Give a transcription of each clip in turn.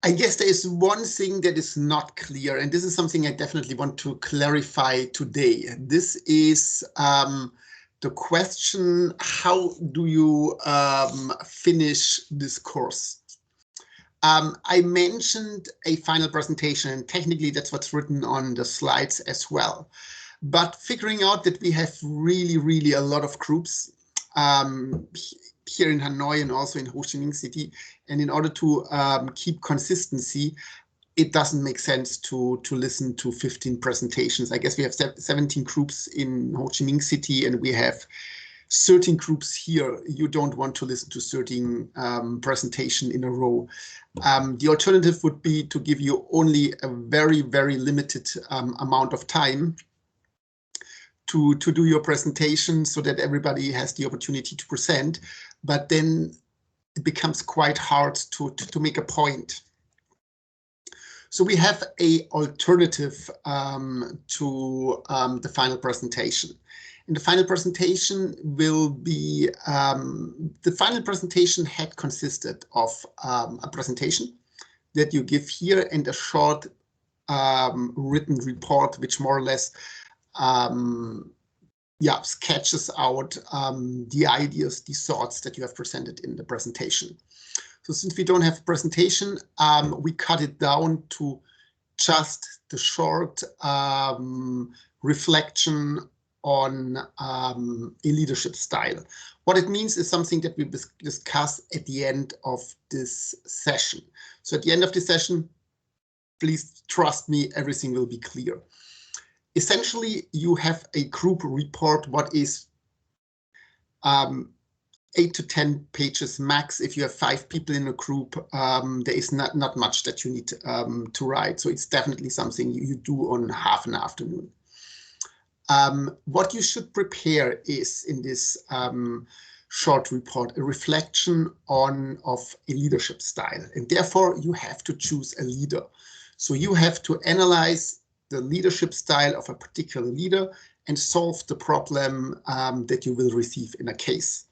I guess there is one thing that is not clear, and this is something I definitely want to clarify today. This is the question, how do you finish this course? I mentioned a final presentation, and technically that's what's written on the slides as well. But figuring out that we have really a lot of groups here in Hanoi and also in Ho Chi Minh City, and in order to keep consistency, it doesn't make sense to listen to 15 presentations. I guess we have 17 groups in Ho Chi Minh City, and we have 13 groups here. You don't want to listen to 13 presentation in a row. The alternative would be to give you only a very limited amount of time to do your presentation so that everybody has the opportunity to present, but then it becomes quite hard to make a point. So we have a alternative to the final presentation. And the final presentation will be, the final presentation had consisted of a presentation that you give here and a short written report, which more or less sketches out the ideas, the thoughts that you have presented in the presentation. So since we don't have a presentation, we cut it down to just the short reflection on a leadership style. What it means is something that we discuss at the end of this session. So at the end of the session, please trust me, everything will be clear. Essentially, you have a group report, what is 8 to 10 pages max. If you have 5 people in a group, there is not much that you need to write. So it's definitely something you do on half an afternoon. What you should prepare is in this short report, a reflection of a leadership style. And therefore, you have to choose a leader. So you have to analyze the leadership style of a particular leader and solve the problem that you will receive in a case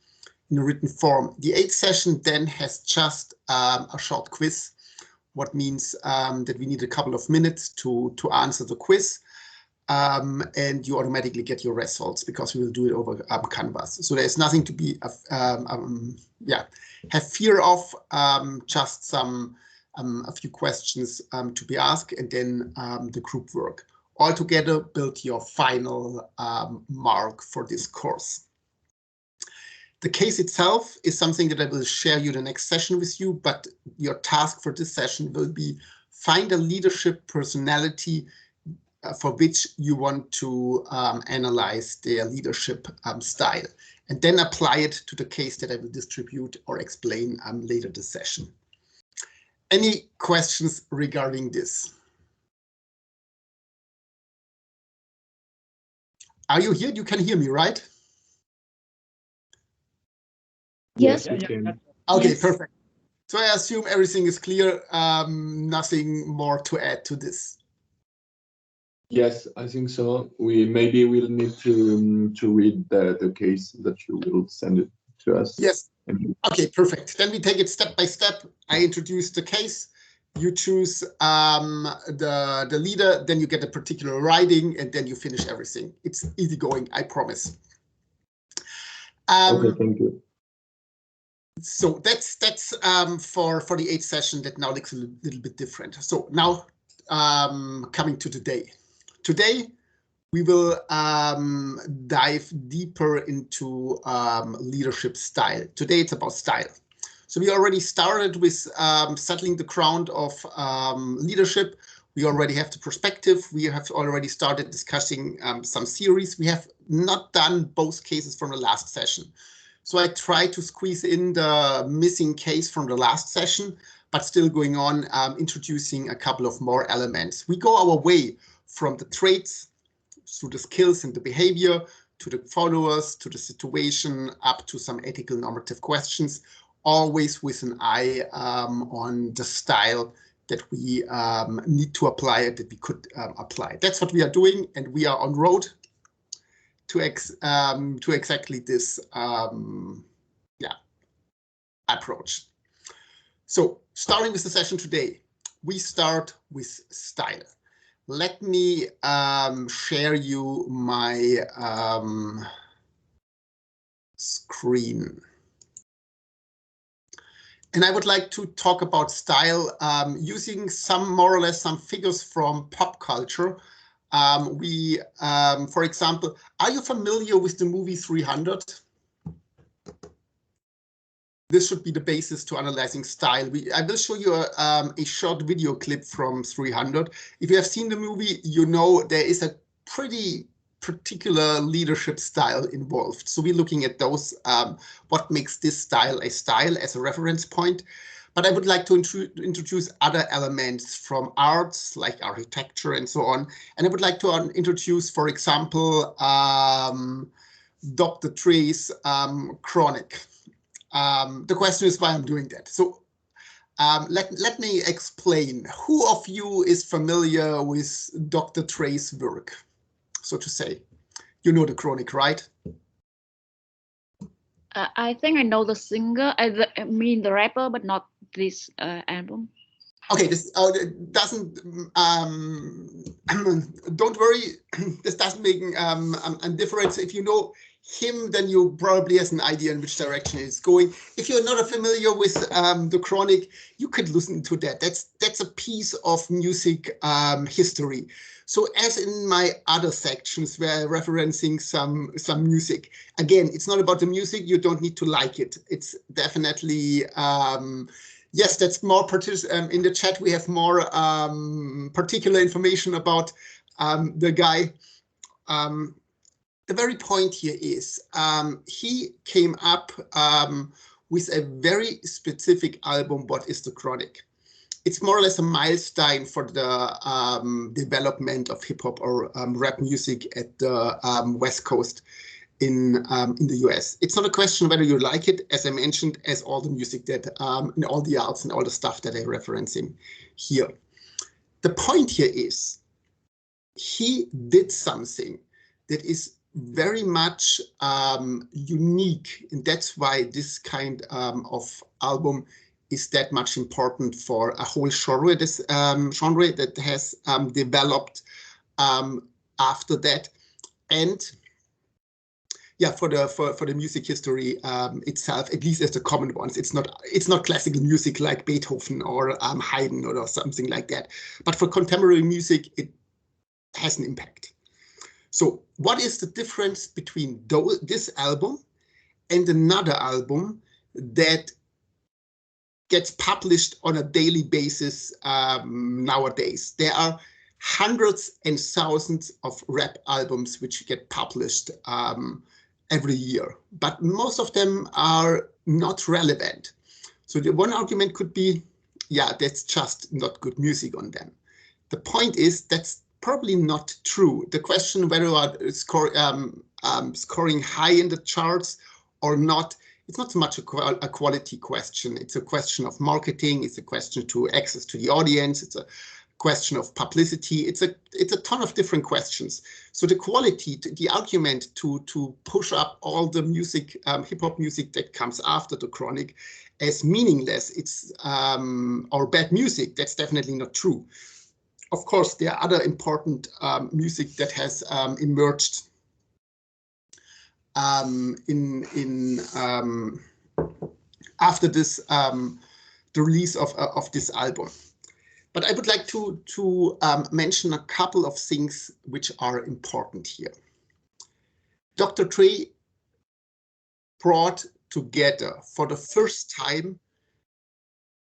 in a written form. The 8th session then has just a short quiz, what means that we need a couple of minutes to answer the quiz, and you automatically get your results because we will do it over Canvas. So there's nothing to be have fear of, just some a few questions to be asked, and then the group work. Altogether, build your final mark for this course. The case itself is something that I will share you the next session with you, but your task for this session will be find a leadership personality for which you want to analyze their leadership style, and then apply it to the case that I will distribute or explain later this session. Any questions regarding this? Are you here? You can hear me, right? Yes. Okay, yes. Perfect. So I assume everything is clear. Nothing more to add to this. Yes, I think so. Maybe we'll need to read the case that you will send it to us. Yes. Okay, perfect. Then we take it step by step. I introduce the case. You choose the leader, then you get a particular writing, and then you finish everything. It's easy going, I promise. Okay, thank you. So that's for the 8th session that now looks a little bit different. So now coming to today. Today we will dive deeper into leadership style. Today it's about style. So we already started with settling the ground of leadership. We already have the perspective. We have already started discussing some theories. We have not done both cases from the last session. So I try to squeeze in the missing case from the last session, but still going on, introducing a couple of more elements. We go our way from the traits through the skills and the behavior, to the followers, to the situation, up to some ethical normative questions, always with an eye on the style that we need to apply, that we could apply. That's what we are doing, and we are on road to exactly this approach. So starting with the session today, we start with style. Let me share you my screen. And I would like to talk about style using more or less some figures from pop culture. For example, are you familiar with the movie 300? This should be the basis to analyzing style. I will show you a short video clip from 300. If you have seen the movie, you know there is a pretty particular leadership style involved. So we're looking at those, what makes this style as a reference point. But I would like to introduce other elements from arts, like architecture and so on. And I would like to introduce, for example, Dr. Dre's Chronic. The question is why I'm doing that. So let me explain. Who of you is familiar with Dr. Dre's work, so to say? You know the Chronic, right? I think I know the singer, I mean the rapper, but not this album. Okay, this doesn't, don't worry, this doesn't make a difference. If you know him, then you probably has an idea in which direction it's going. If you're not familiar with the Chronic, you could listen to that. That's a piece of music history. So as in my other sections where referencing some music, again, it's not about the music. You don't need to like it. It's definitely, yes, that's more in the chat. We have more particular information about the guy. The very point here is he came up with a very specific album, What is the Chronic? It's more or less a milestone for the development of hip hop or rap music at the West Coast in the US. It's not a question whether you like it, as I mentioned, as all the music that, and all the arts and all the stuff that I'm referencing here. The point here is he did something that is very much unique, and that's why this kind of album is that much important for a whole genre, this genre that has developed after that, and yeah, for the music history itself, at least as the common ones. It's not classical music like Beethoven or Haydn or something like that, but for contemporary music, it has an impact. So what is the difference between this album and another album that gets published on a daily basis nowadays? There are hundreds and thousands of rap albums which get published every year, but most of them are not relevant. So the one argument could be, yeah, that's just not good music on them. The point is that's probably not true. The question whether you are scoring high in the charts or not, it's not so much a quality question. It's a question of marketing. It's a question to access to the audience. It's a question of publicity. It's a ton of different questions. So the quality, the argument to push up all the music, hip hop music that comes after the Chronic as meaningless, it's or bad music, that's definitely not true. Of course, there are other important music that has emerged after this the release of this album. But I would like to mention a couple of things which are important here. Dr. Dre brought together for the first time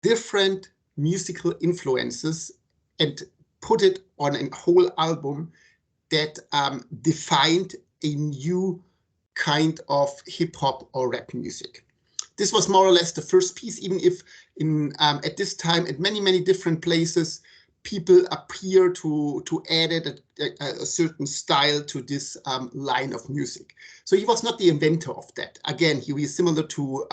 different musical influences and put it on a whole album that defined a new kind of hip hop or rap music. This was more or less the first piece, even if at this time, at many different places, people appear to add a certain style to this line of music. So he was not the inventor of that. Again, he was similar to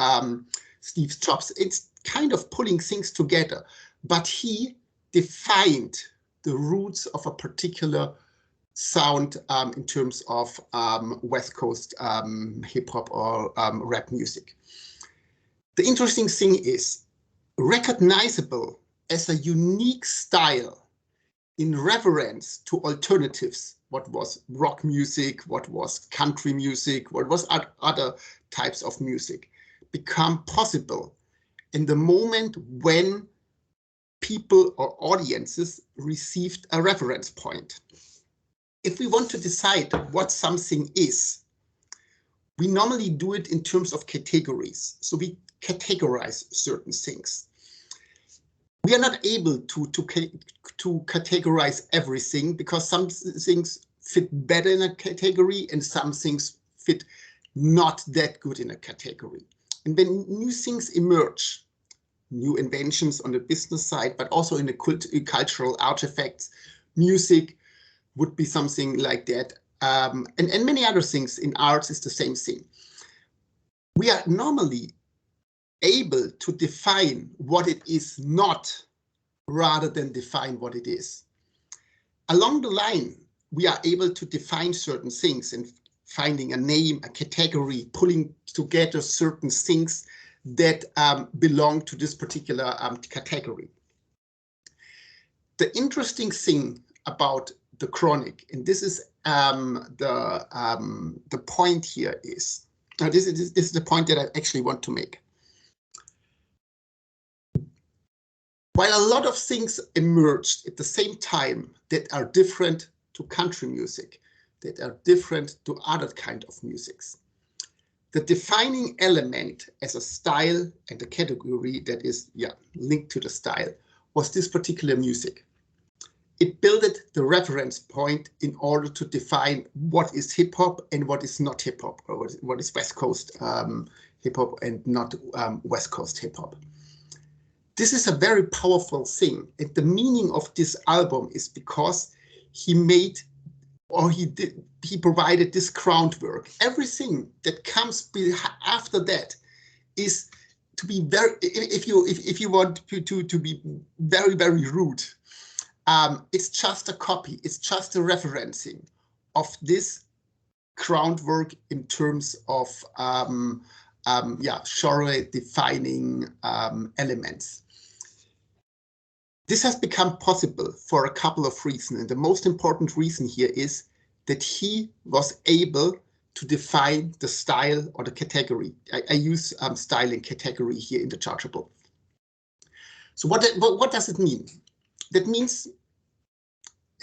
Steve Jobs. It's kind of pulling things together, but he defined the roots of a particular sound in terms of West Coast hip hop or rap music. The interesting thing is recognizable as a unique style in reference to alternatives, what was rock music, what was country music, what was other types of music, become possible in the moment when people or audiences received a reference point. If we want to decide what something is, we normally do it in terms of categories. So we categorize certain things. We are not able to categorize everything because some things fit better in a category and some things fit not that good in a category. And when new things emerge, new inventions on the business side, but also in the cultural artifacts, music would be something like that. And many other things in arts is the same thing. We are normally able to define what it is not rather than define what it is. Along the line, we are able to define certain things and finding a name, a category, pulling together certain things that belong to this particular category. The interesting thing about the chronic, and this is the point here is, this is the point that I actually want to make. While a lot of things emerged at the same time that are different to country music, that are different to other kind of musics, the defining element as a style and a category that is linked to the style was this particular music. It built the reference point in order to define what is hip hop and what is not hip hop, or what is West Coast hip hop and not West Coast hip hop. This is a very powerful thing. And the meaning of this album is because he made, or he provided this groundwork. Everything that comes after that is to be very, if you want to be very, very rude, it's just a copy. It's just a referencing of this groundwork in terms of genre defining elements. This has become possible for a couple of reasons. And the most important reason here is that he was able to define the style or the category. I use style and category here interchangeable. So what does it mean? That means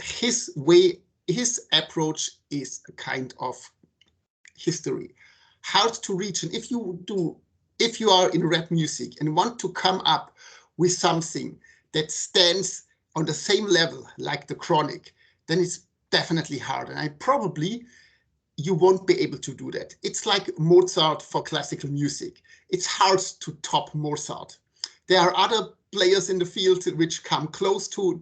his way, his approach is a kind of history. How to reach, and if you are in rap music and want to come up with something that stands on the same level like the chronic, then it's definitely hard. And you won't be able to do that. It's like Mozart for classical music. It's hard to top Mozart. There are other players in the field which come close to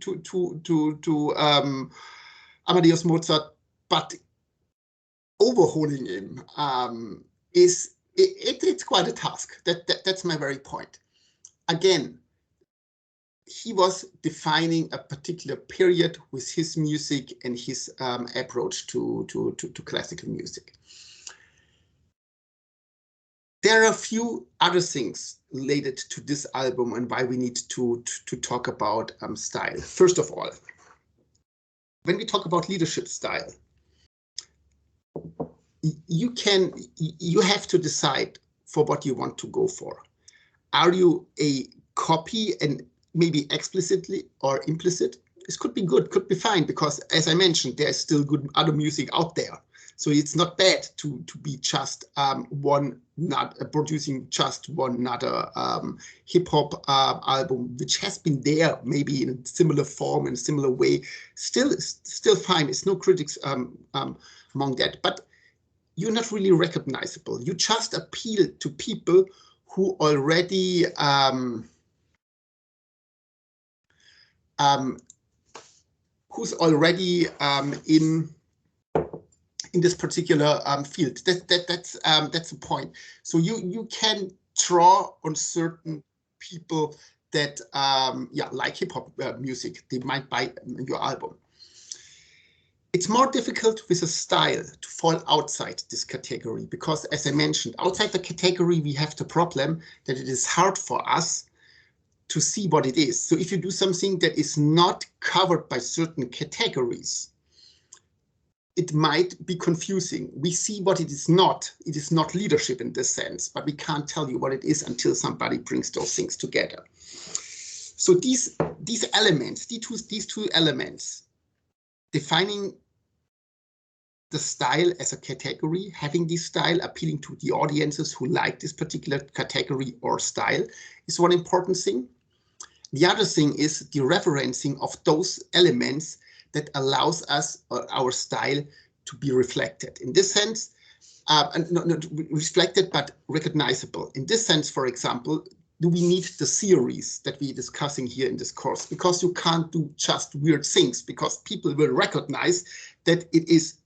Amadeus Mozart, but overhauling him it's quite a task. That's my very point. Again, he was defining a particular period with his music and his approach to classical music. There are a few other things related to this album and why we need to talk about style. First of all, when we talk about leadership style, you have to decide for what you want to go for. Are you a copy and maybe explicitly or implicit? This could be good, could be fine, because as I mentioned, there's still good other music out there. So it's not bad to be just producing just one another hip hop album, which has been there maybe in a similar form, in a similar way. Still fine. It's no critics among that, but you're not really recognizable. You just appeal to people who already who's already in this particular field. That's the point. So you can draw on certain people that like hip hop music. They might buy your album. It's more difficult with a style to fall outside this category because, as I mentioned, outside the category we have the problem that it is hard for us to see what it is. So if you do something that is not covered by certain categories, it might be confusing. We see what it is not. It is not leadership in this sense, but we can't tell you what it is until somebody brings those things together. So these elements, these two elements, defining the style as a category, having this style, appealing to the audiences who like this particular category or style, is one important thing. The other thing is the referencing of those elements that allows us, our style, to be reflected. In this sense, and not reflected, but recognizable. In this sense, for example, do we need the theories that we're discussing here in this course? Because you can't do just weird things, because people will recognize that it is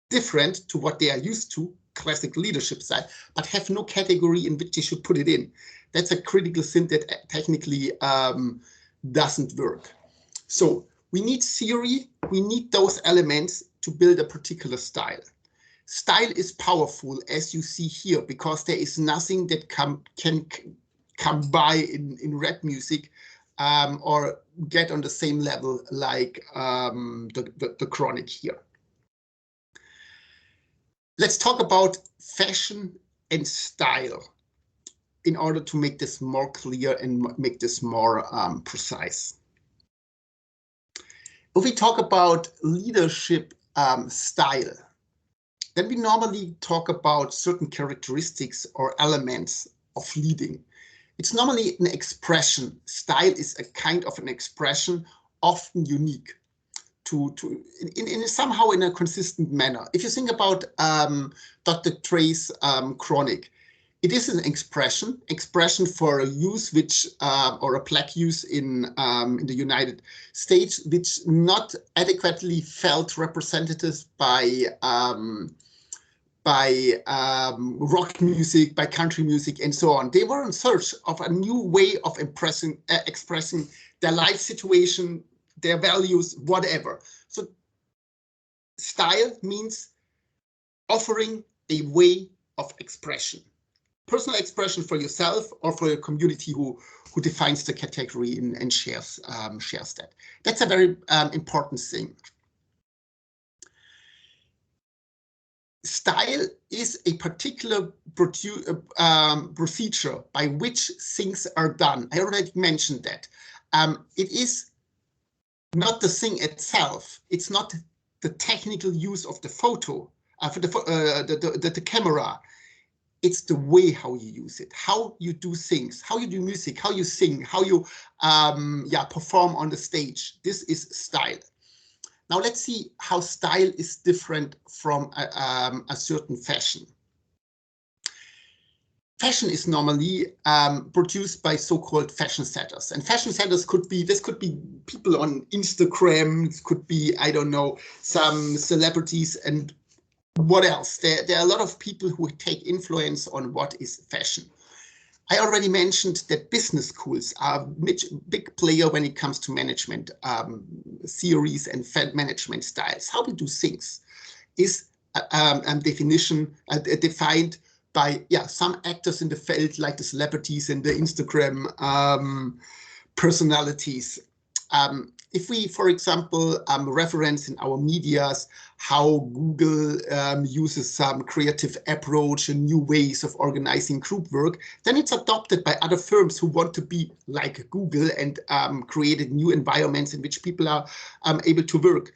different to what they are used to, classic leadership style, but have no category in which they should put it in. That's a critical thing that technically doesn't work. So we need theory, we need those elements to build a particular style. Style is powerful, as you see here, because there is nothing that can come by in rap music or get on the same level like the chronic here. Let's talk about fashion and style in order to make this more clear and make this more precise. If we talk about leadership style, then we normally talk about certain characteristics or elements of leading. It's normally an expression. Style is a kind of an expression, often unique, somehow in a consistent manner. If you think about Dr. Dre's Chronic, it is an expression for a use which, or a black use in the United States, which not adequately felt represented by rock music, by country music, and so on. They were in search of a new way of expressing their life situation, their values, whatever. So style means offering a way of expression. Personal expression for yourself or for your community who defines the category and shares that. That's a very important thing. Style is a particular procedure by which things are done. I already mentioned that. It is not the thing itself. It's not the technical use of the photo, for the camera. It's the way how you use it, how you do things, how you do music, how you sing, how you perform on the stage. This is style. Now let's see how style is different from a certain fashion. Fashion is normally produced by so-called fashion setters, and fashion setters could be people on Instagram, it could be, I don't know, some celebrities, and what else? There are a lot of people who take influence on what is fashion. I already mentioned that business schools are a big player when it comes to management theories and management styles. How we do things is defined by some actors in the field, like the celebrities and the Instagram personalities. If we, for example, reference in our medias how Google uses some creative approach and new ways of organizing group work, then it's adopted by other firms who want to be like Google and created new environments in which people are able to work.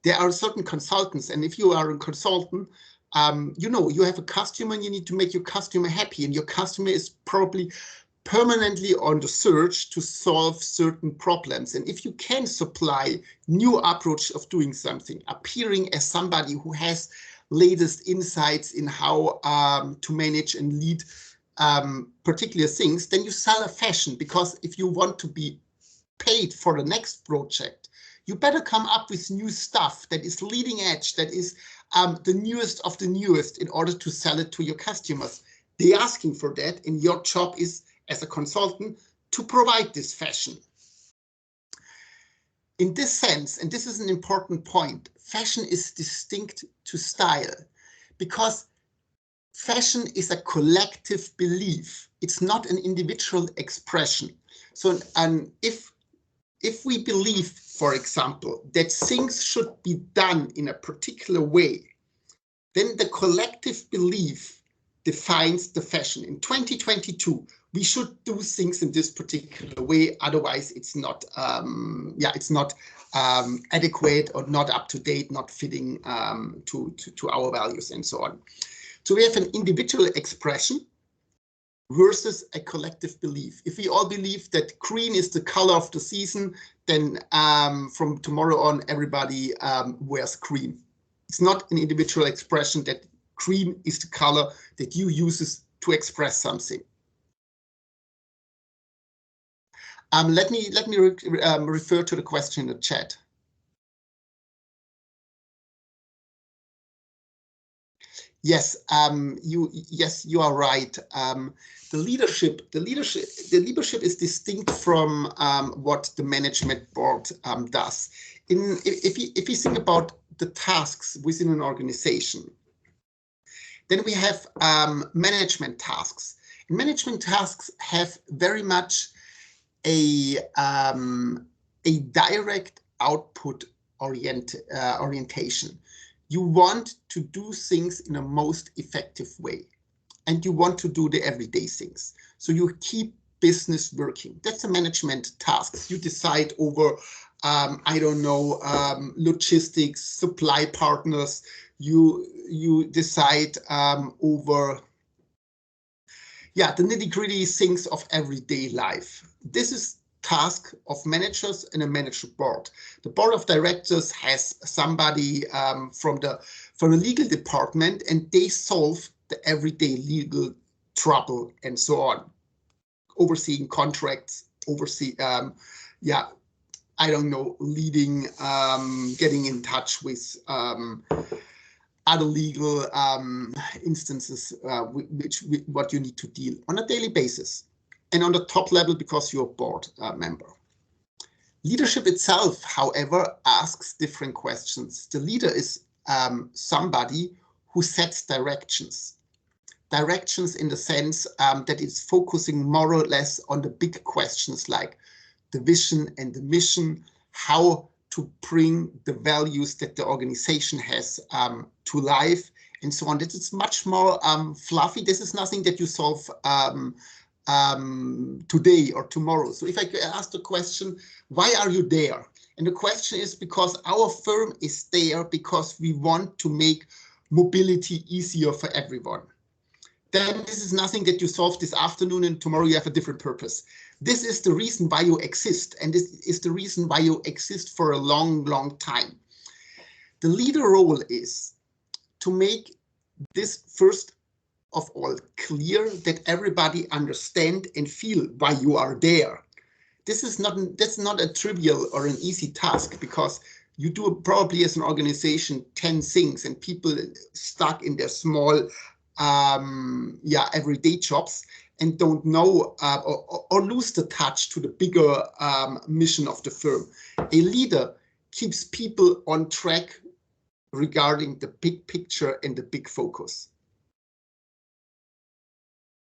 There are certain consultants, and if you are a consultant, you have a customer and you need to make your customer happy, and your customer is probably permanently on the search to solve certain problems. And if you can supply new approach of doing something, appearing as somebody who has latest insights in how to manage and lead particular things, then you sell a fashion. Because if you want to be paid for the next project, you better come up with new stuff that is leading edge, that is the newest of the newest, in order to sell it to your customers. They're asking for that, and your job is, as a consultant, to provide this fashion. In this sense, and this is an important point, fashion is distinct to style, because fashion is a collective belief. It's not an individual expression. So, and if we believe, for example, that things should be done in a particular way, then the collective belief defines the fashion. In 2022, we should do things in this particular way. Otherwise, it's not, it's not adequate or not up to date, not fitting to our values and so on. So we have an individual expression versus a collective belief. If we all believe that green is the color of the season, then from tomorrow on, everybody wears green. It's not an individual expression that green is the color that you use to express something. Let me refer to the question in the chat. Yes, you are right. The leadership is distinct from what the management board does. If you think about the tasks within an organization, then we have management tasks. Management tasks have very much a direct output orientation. You want to do things in a most effective way, and you want to do the everyday things. So you keep business working. That's a management task. You decide over, I don't know, logistics, supply partners. You decide over, the nitty-gritty things of everyday life. This is task of managers and a manager board. The board of directors has somebody from the legal department, and they solve the everyday legal trouble and so on. Overseeing contracts, I don't know, leading, getting in touch with other legal instances, what you need to deal on a daily basis. And on the top level, because you're a board member. Leadership itself, however, asks different questions. The leader is somebody who sets directions. Directions in the sense that it's focusing more or less on the big questions like the vision and the mission, how to bring the values that the organization has to life, and so on. This is much more fluffy. This is nothing that you solve today or tomorrow. So if I could ask the question, why are you there? And the question is because our firm is there because we want to make mobility easier for everyone. Then this is nothing that you solve this afternoon and tomorrow you have a different purpose. This is the reason why you exist, and this is the reason why you exist for a long, long time. The leader role is to make this first of all clear, that everybody understand and feel why you are there. That's not a trivial or an easy task, because you do probably as an organization 10 things, and people stuck in their small everyday jobs and don't know or lose the touch to the bigger mission of the firm. A leader keeps people on track regarding the big picture and the big focus,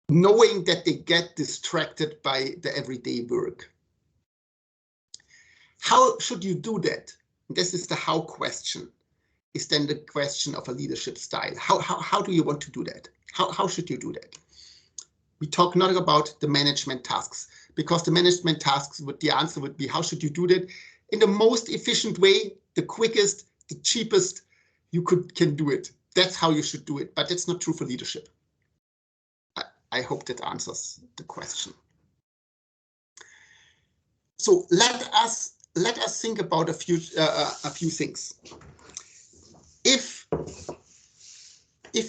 knowing that they get distracted by the everyday work. How should you do that? This is the how question. Is then the question of a leadership style. How do you want to do that? How should you do that? We talk not about the management tasks, because the management tasks the answer would be, how should you do that? In the most efficient way, the quickest, the cheapest you can do it. That's how you should do it, but that's not true for leadership. I hope that answers the question. So let us think about a few things. If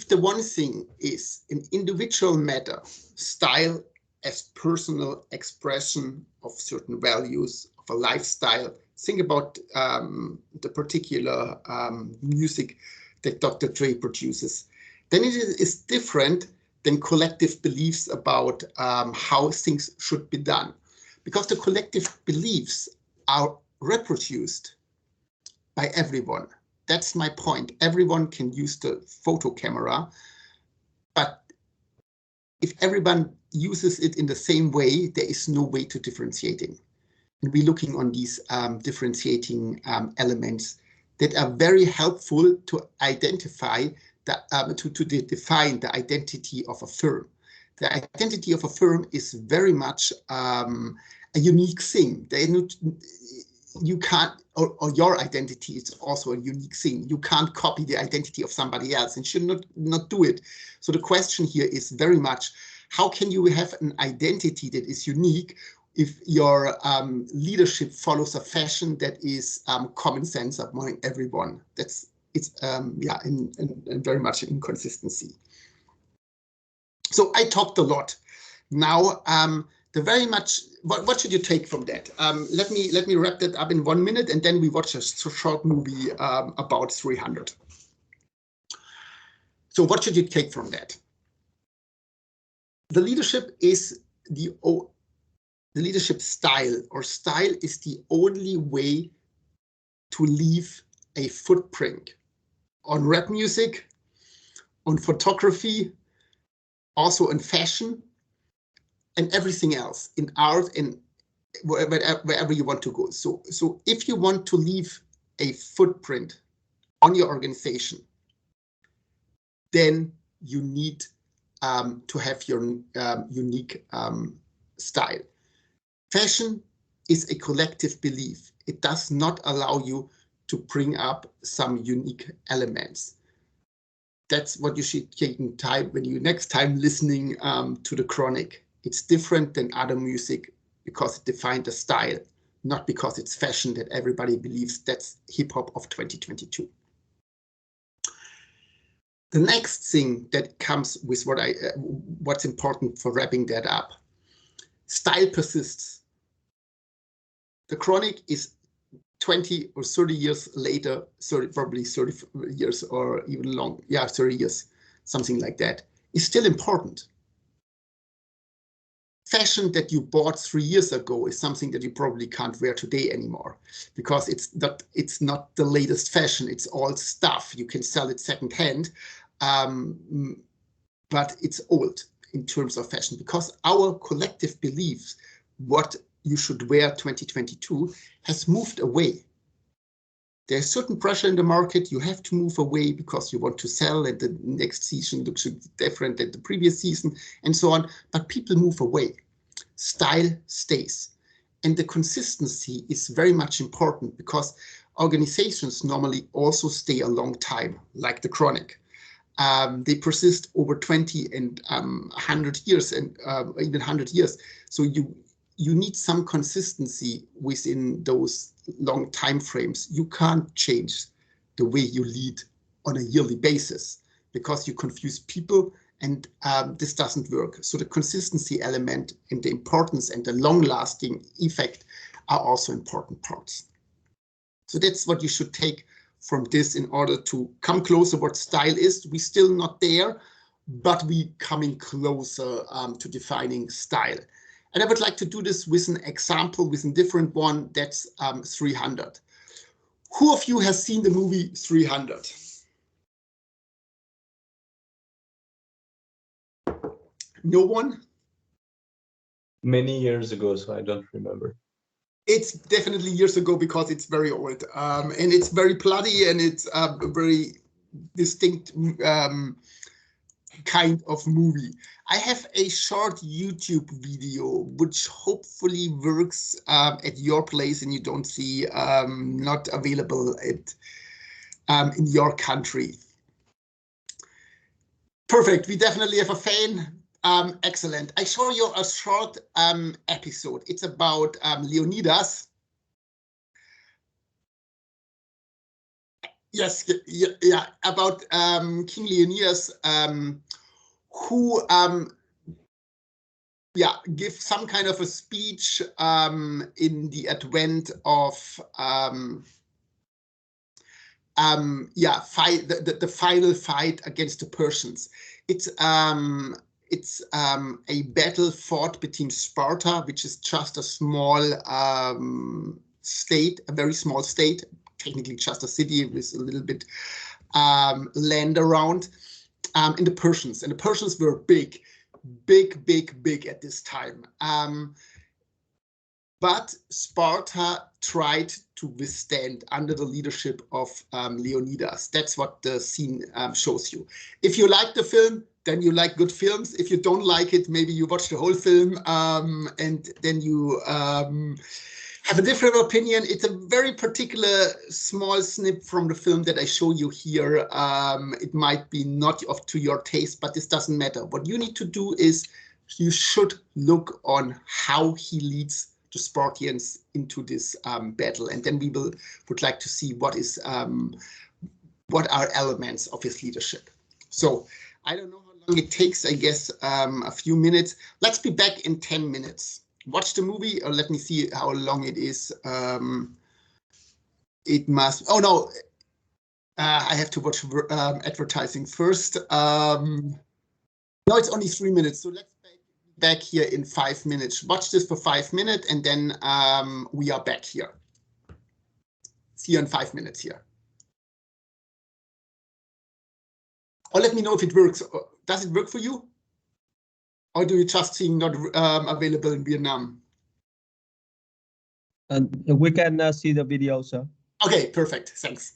the one thing is an individual matter, style as personal expression of certain values, of a lifestyle, think about the particular music that Dr. Dre produces, then it is different than collective beliefs about how things should be done. Because the collective beliefs are reproduced by everyone. That's my point. Everyone can use the photo camera but if everyone uses it in the same way, there is no way to differentiating. And we're looking on these differentiating elements that are very helpful to identify to define the identity of a firm. The identity of a firm is very much a unique thing. You can't, or your identity is also a unique thing. You can't copy the identity of somebody else and should not do it. So the question here is very much, how can you have an identity that is unique if your leadership follows a fashion that is common sense among everyone? It's very much inconsistency. So I talked a lot. Now, what should you take from that? Let me wrap that up in 1 minute, and then we watch a short movie about 300. So what should you take from that? The leadership is the leadership style, or style is the only way to leave a footprint on rap music, on photography, also in fashion, and everything else, in art, and wherever you want to go. So if you want to leave a footprint on your organization, then you need to have your unique style. Fashion is a collective belief. It does not allow you to bring up some unique elements. That's what you should take in time when you next time listening to the Chronic. It's different than other music because it defined a style, not because it's fashion that everybody believes that's hip hop of 2022. The next thing that comes with what's important for wrapping that up, style persists. The Chronic is 20 or 30 years later, probably 30 years or even long, 30 years, something like that, is still important. Fashion that you bought 3 years ago is something that you probably can't wear today anymore, because it's not the latest fashion. It's old stuff. You can sell it secondhand, but it's old in terms of fashion, because our collective beliefs what you should wear 2022 has moved away. There's certain pressure in the market. You have to move away because you want to sell, and the next season looks different than the previous season, and so on. But people move away. Style stays. And the consistency is very much important, because organizations normally also stay a long time, like the Chronic. They persist over 20 and 100 years, and even 100 years. So you need some consistency within those long time frames. You can't change the way you lead on a yearly basis, because you confuse people, and this doesn't work. So the consistency element and the importance and the long-lasting effect are also important parts. So that's what you should take from this in order to come closer what style is. We're still not there, but we coming closer to defining style. And I would like to do this with an example, with a different one, that's 300. Who of you has seen the movie 300? No one? Many years ago, so I don't remember. It's definitely years ago, because it's very old, and it's very bloody, and it's a very distinct kind of movie. I have a short YouTube video which hopefully works at your place, and you don't see not available in your country. Perfect. We definitely have a fan. Excellent. I show you a short episode. It's about Leonidas. Yes, yeah, about King Leonidas, who give some kind of a speech in the advent of the final fight against the Persians. It's a battle fought between Sparta, which is just a small state, a very small state, technically just a city with a little bit land around, and the Persians. And the Persians were big, big, big, big at this time. But Sparta tried to withstand under the leadership of Leonidas. That's what the scene shows you. If you like the film, then you like good films. If you don't like it, maybe you watch the whole film and then you have a different opinion. It's a very particular small snip from the film that I show you here. It might be not to your taste, but this doesn't matter. What you need to do is you should look on how he leads the Spartans into this battle, and then we would like to see what are elements of his leadership. So I don't know how long it takes. I guess a few minutes. Let's be back in 10 minutes. Watch the movie, or let me see how long it is. It must. Oh no, I have to watch advertising first. No, it's only 3 minutes. So let's back here in 5 minutes. Watch this for 5 minutes, and then we are back here. See you in 5 minutes here. Or let me know if it works. Does it work for you? Or do you just see not available in Vietnam? We can see the video, sir. Okay, perfect. Thanks.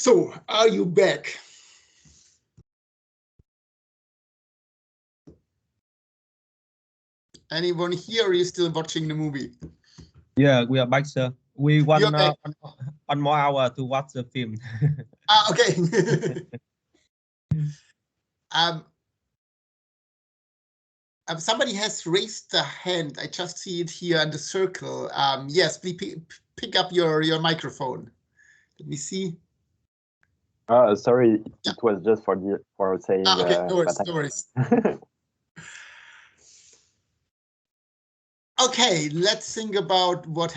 So, are you back? Anyone here? Or are you still watching the movie? Yeah, we are back, sir. We want Okay. one more hour to watch the film. Okay. Somebody has raised their hand. I just see it here in the circle. Yes, please pick up your microphone. Let me see. Sorry, Yeah. it was just for saying. Okay, no worries, no worries. Okay, let's think about what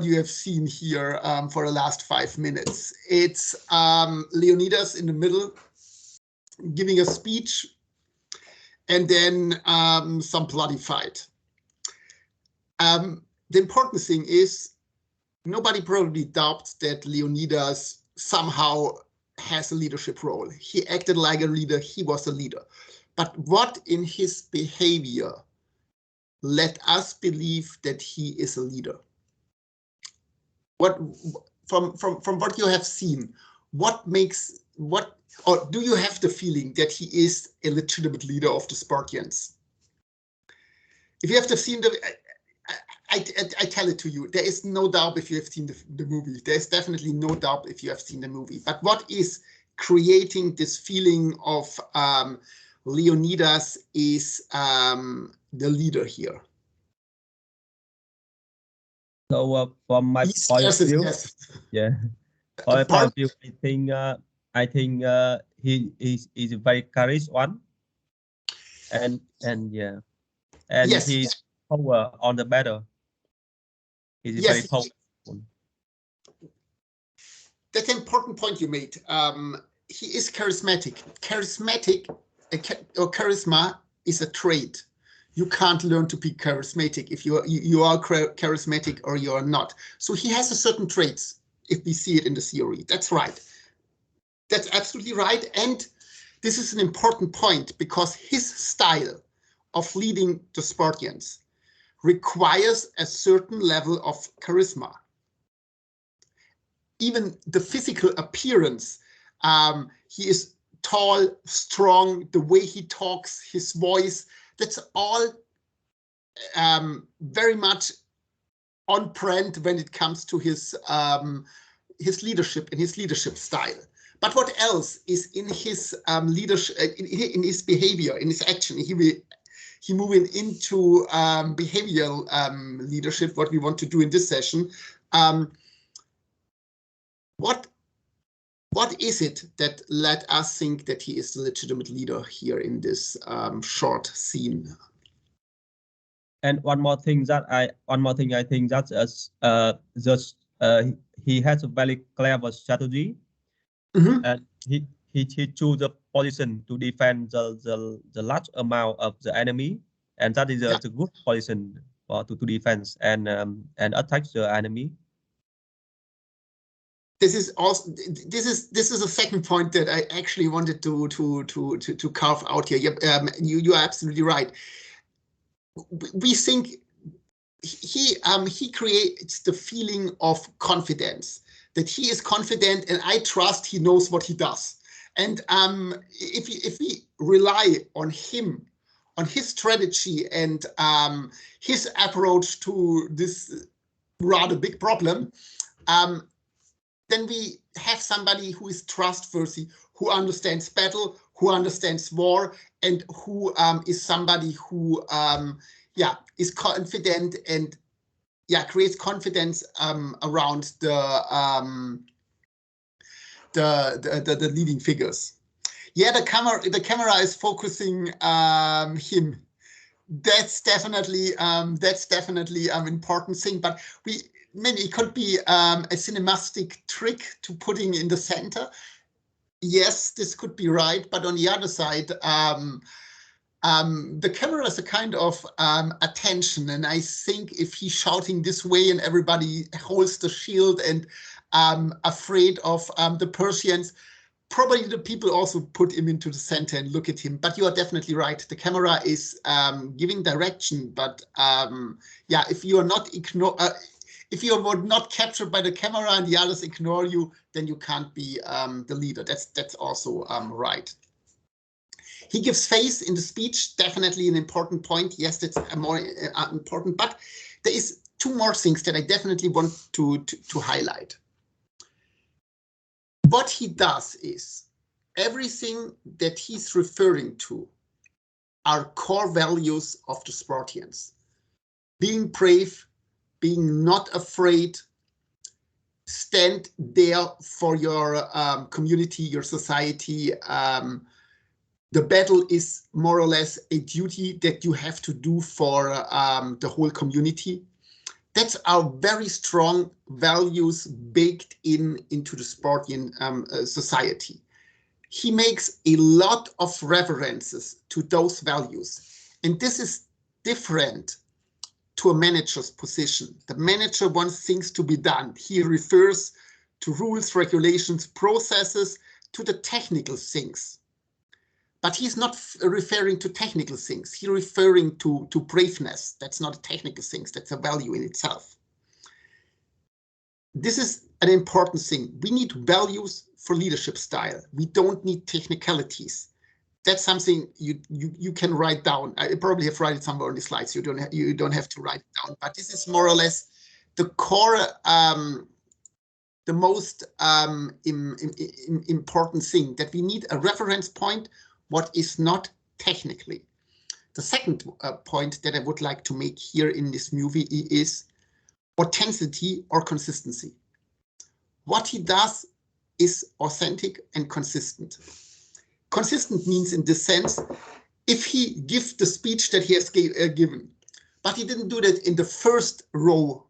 you have seen here for the last 5 minutes. It's Leonidas in the middle giving a speech, and then some bloody fight. The important thing is nobody probably doubts that Leonidas somehow has a leadership role. He acted like a leader, he was a leader. But what in his behavior let us believe that he is a leader? What from what you have seen, or do you have the feeling that he is a legitimate leader of the Spartans? If you have to seen I tell it to you, there is no doubt if you have seen the movie. There's definitely no doubt if you have seen the movie. But what is creating this feeling of Leonidas is the leader here? So from my point of view, yeah, from my point of view, I think he is a very courageous one, and yeah, and yes, he's power on the battle. He's yes, very powerful. That's an important point you made. He is charismatic. Charisma is a trait. You can't learn to be charismatic if you are charismatic or you are not. So he has a certain traits if we see it in the theory. That's right. That's absolutely right. And this is an important point because his style of leading the Spartans requires a certain level of charisma. Even the physical appearance, he is tall, strong, the way he talks, his voice, that's all very much on brand when it comes to his leadership and his leadership style. But what else is in his leadership, in his behavior, in his action? He moving into behavioral leadership, what we want to do in this session. What is it that let us think that he is the legitimate leader here in this short scene? And one more thing I think that he has a very clever strategy, and he choose a position to defend the large amount of the enemy, and that is a good position to defense and attack the enemy. This is a second point that I actually wanted to carve out here. You are absolutely right. We think he creates the feeling of confidence, that he is confident and I trust he knows what he does. And if we rely on him, on his strategy and his approach to this rather big problem, then we have somebody who is trustworthy, who understands battle, who understands war, and who is somebody who is confident and creates confidence around the leading figures. The camera is focusing him. That's definitely an important thing, but maybe it could be a cinematic trick to putting in the center. Yes, this could be right, but on the other side, the camera is a kind of attention, and I think if he's shouting this way and everybody holds the shield and afraid of the Persians, probably the people also put him into the center and look at him. But you are definitely right. The camera is giving direction, but if you are not if you were not captured by the camera and the others ignore you, then you can't be the leader. That's also right. He gives face in the speech, definitely an important point. Yes, that's more important, but there is two more things that I definitely want to highlight. What he does is everything that he's referring to are core values of the Spartians. Being brave, being not afraid, stand there for your community, your society. The battle is more or less a duty that you have to do for the whole community. That's our very strong values baked into the Spartan society. He makes a lot of references to those values, and this is different to a manager's position. The manager wants things to be done. He refers to rules, regulations, processes, to the technical things. But he's not referring to technical things. He's referring to braveness. That's not a technical thing. That's a value in itself. This is an important thing. We need values for leadership style. We don't need technicalities. That's something you can write down. I probably have written it somewhere on the slides. You don't have to write it down. But this is more or less the core, the most important thing, that we need a reference point. What is not technically. The second point that I would like to make here in this movie is authenticity or consistency. What he does is authentic and consistent. Consistent means, in this sense, if he gives the speech that he has given, but he didn't do that in the first row,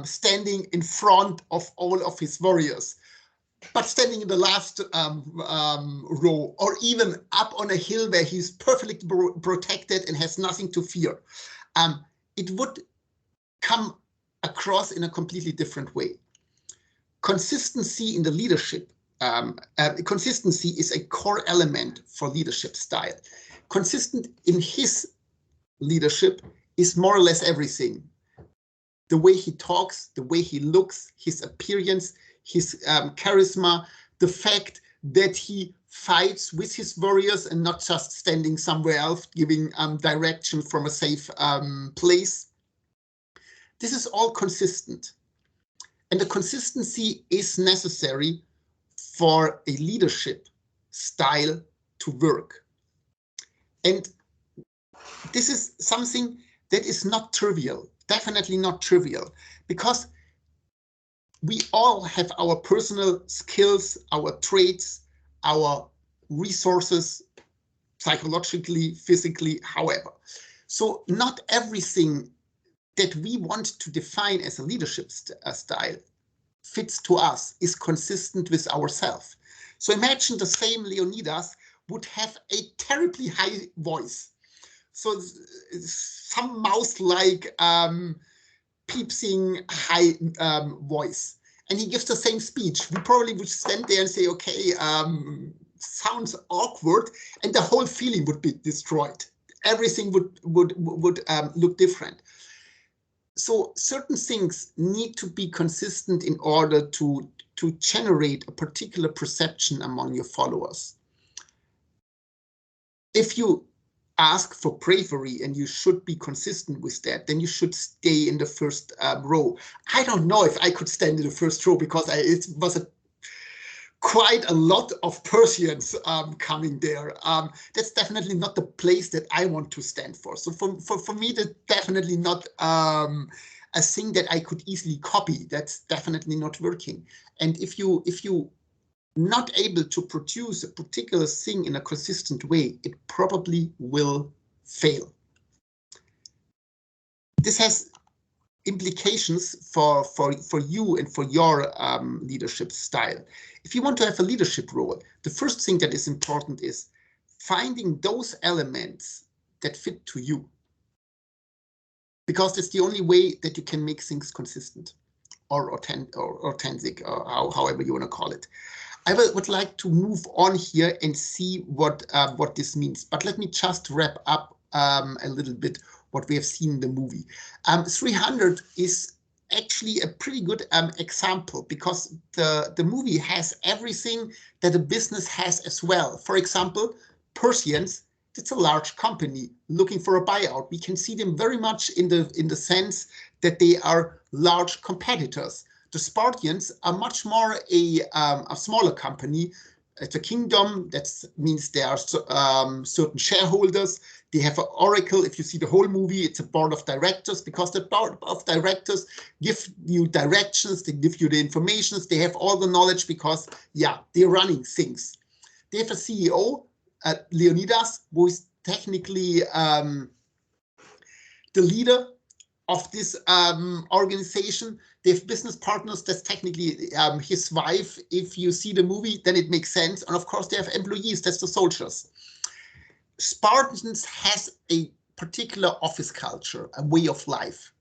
standing in front of all of his warriors, but standing in the last row, or even up on a hill where he's perfectly protected and has nothing to fear, it would come across in a completely different way. Consistency in the leadership, consistency is a core element for leadership style. Consistent in his leadership is more or less everything. The way he talks, the way he looks, his appearance, his charisma, the fact that he fights with his warriors and not just standing somewhere else giving direction from a safe place. This is all consistent. And the consistency is necessary for a leadership style to work. And this is something that is not trivial, definitely not trivial, because we all have our personal skills, our traits, our resources, psychologically, physically, however. So not everything that we want to define as a leadership style fits to us, is consistent with ourselves. So imagine the same Leonidas would have a terribly high voice. So some mouse-like peeping high voice. And he gives the same speech. We probably would stand there and say, okay, sounds awkward, and the whole feeling would be destroyed. Everything would look different. So certain things need to be consistent in order to generate a particular perception among your followers. If you ask for bravery and you should be consistent with that, then you should stay in the first row. I don't know if I could stand in the first row, because it was quite a lot of Persians coming there. That's definitely not the place that I want to stand for. So for me, that's definitely not a thing that I could easily copy. That's definitely not working. And if you not able to produce a particular thing in a consistent way, it probably will fail. This has implications for you and for your leadership style. If you want to have a leadership role, the first thing that is important is finding those elements that fit to you, because it's the only way that you can make things consistent or authentic, or however you want to call it. I would like to move on here and see what this means, but let me just wrap up a little bit what we have seen in the movie. 300 is actually a pretty good example, because the movie has everything that a business has as well. For example, Persians, it's a large company looking for a buyout. We can see them very much in the sense that they are large competitors. The Spartans are much more a smaller company. It's a kingdom. That means there are certain shareholders. They have an oracle. If you see the whole movie, it's a board of directors, because the board of directors give you directions, they give you the information, they have all the knowledge, because, yeah, they're running things. They have a CEO, Leonidas, who is technically the leader of this organization. They have business partners, that's technically his wife. If you see the movie, then it makes sense. And of course, they have employees, that's the soldiers. Spartans has a particular office culture, a way of life.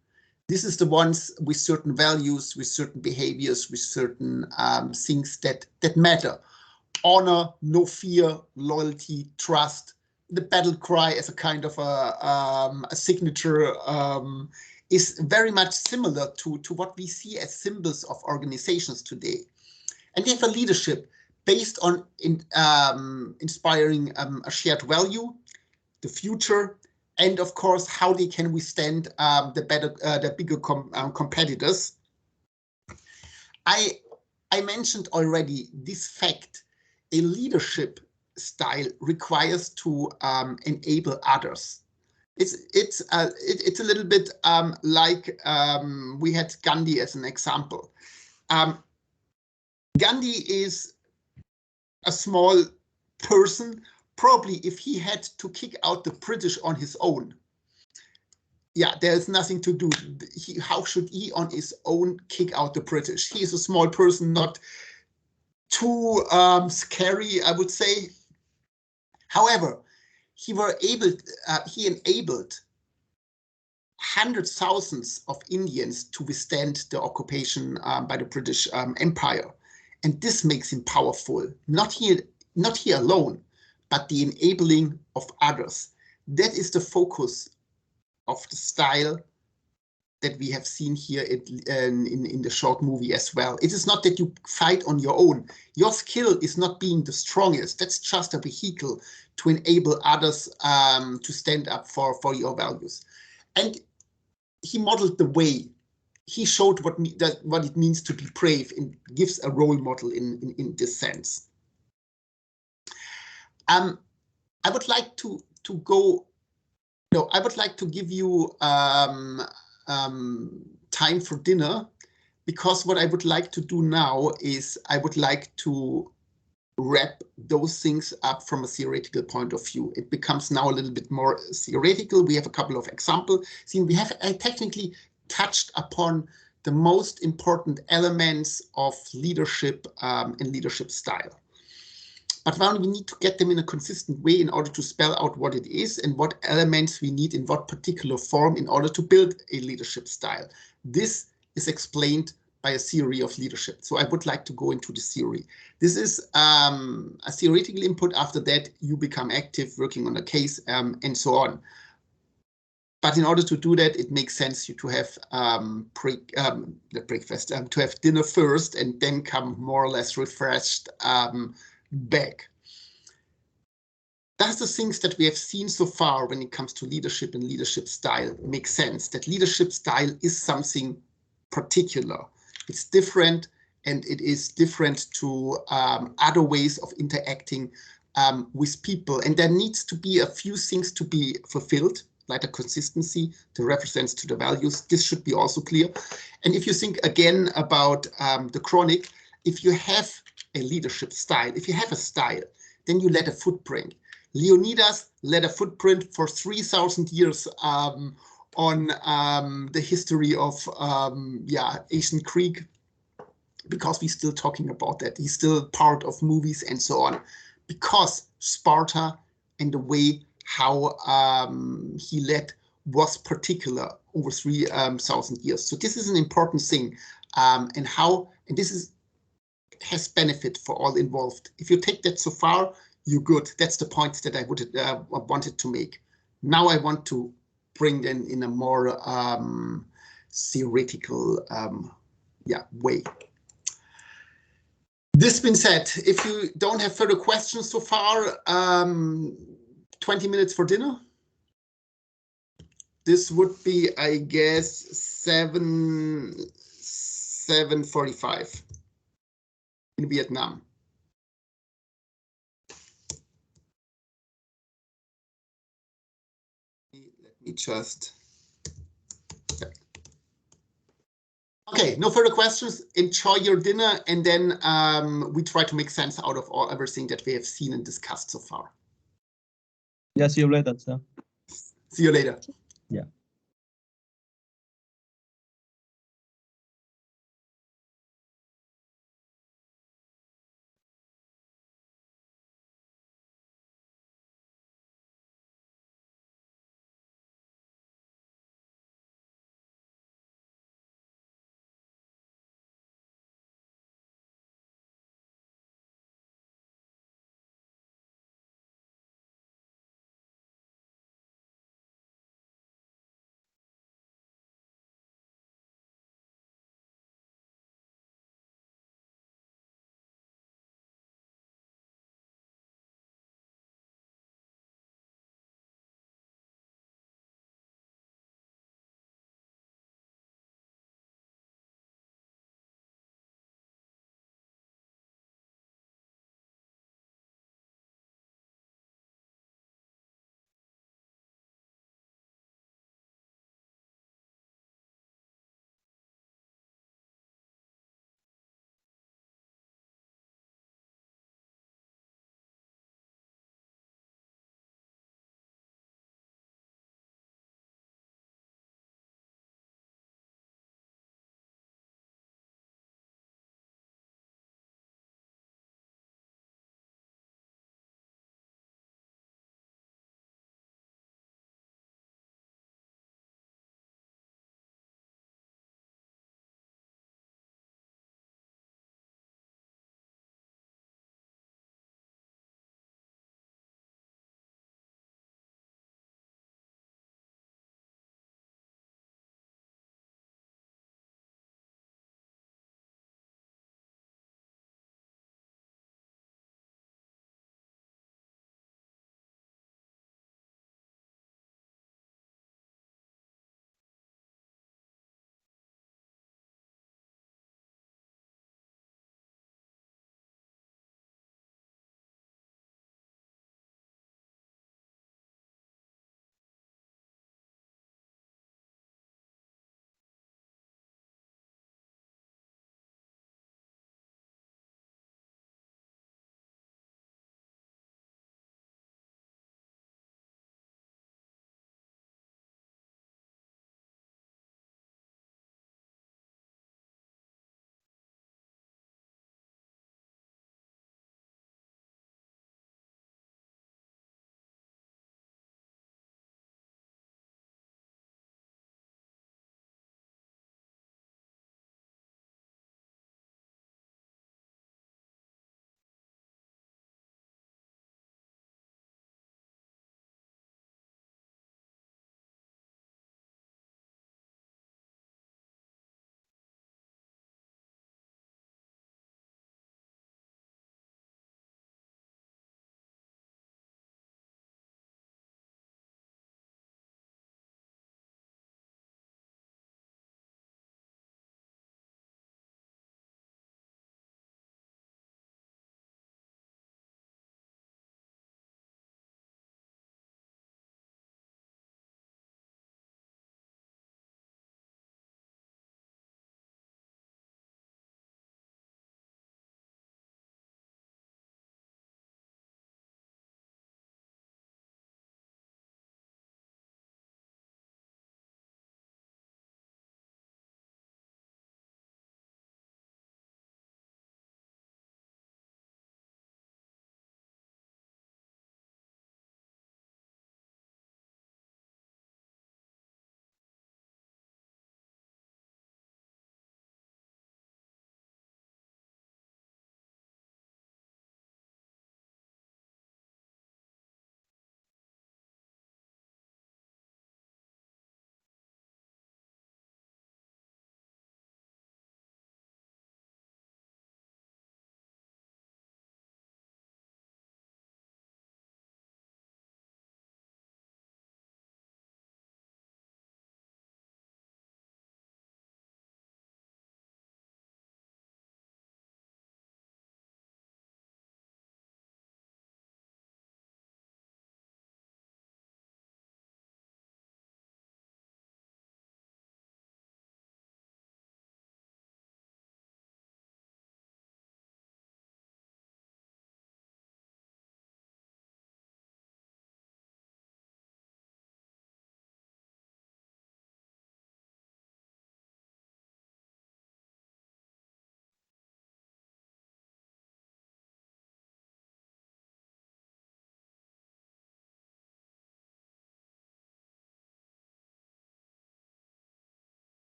This is the ones with certain values, with certain behaviors, with certain things that matter. Honor, no fear, loyalty, trust. The battle cry as a kind of a signature is very much similar to what we see as symbols of organizations today. And they have a leadership based on inspiring a shared value, the future, and of course how they can withstand the bigger competitors. I mentioned already this fact. A leadership style requires to enable others. It's a little bit like we had Gandhi as an example. Gandhi is a small person. Probably if he had to kick out the British on his own, yeah, there's nothing to do. How should he on his own kick out the British? He is a small person, not too scary, I would say. However, he enabled hundreds, thousands of Indians to withstand the occupation by the British Empire. And this makes him powerful, not he alone, but the enabling of others. That is the focus of the style that we have seen here in the short movie as well. It is not that you fight on your own. Your skill is not being the strongest. That's just a vehicle to enable others to stand up for your values. And he modeled the way. He showed what it means to be brave, and gives a role model in this sense. I would like to give you time for dinner, because what I would like to do now is I would like to wrap those things up from a theoretical point of view. It becomes now a little bit more theoretical. We have a couple of examples. See, we have technically touched upon the most important elements of leadership and leadership style. But now we need to get them in a consistent way in order to spell out what it is and what elements we need in what particular form in order to build a leadership style. This is explained by a theory of leadership. So I would like to go into the theory. This is a theoretical input. After that, you become active, working on a case, and so on. But in order to do that, it makes sense to have to have dinner first, and then come more or less refreshed back. Does the things that we have seen so far when it comes to leadership and leadership style make sense? That leadership style is something particular. It's different, and it is different to other ways of interacting with people. And there needs to be a few things to be fulfilled, like the consistency, the reference to the values. This should be also clear. And if you think again about the chronic, if you have a leadership style, if you have a style, then you let a footprint. Leonidas let a footprint for 3,000 years on the history of ancient Greek, because we're still talking about that. He's still part of movies and so on, because Sparta and the way how he led was particular over 3,000 years. So this is an important thing, and this has benefit for all involved. If you take that so far, you're good. That's the point that I wanted to make. Now I want to bring them in a more theoretical way. This being said, if you don't have further questions so far, 20 minutes for dinner. This would be, I guess, 7:45 in Vietnam. Let me just. Okay, no further questions. Enjoy your dinner, and then we try to make sense out of everything that we have seen and discussed so far. Yeah, see you later, sir. See you later. Yeah.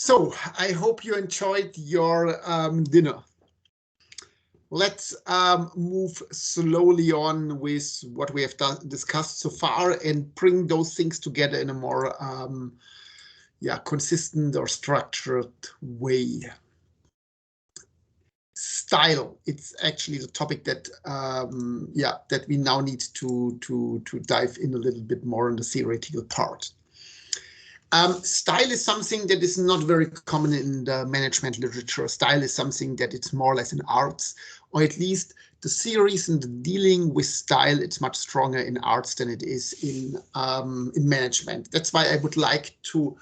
So I hope you enjoyed your dinner. Let's move slowly on with what we have discussed so far and bring those things together in a more consistent or structured way. Style, it's actually the topic that that we now need to dive in a little bit more in the theoretical part. Style is something that is not very common in the management literature. Style is something that it's more or less in arts, or at least the theories and dealing with style, it's much stronger in arts than it is in management. That's why I would like to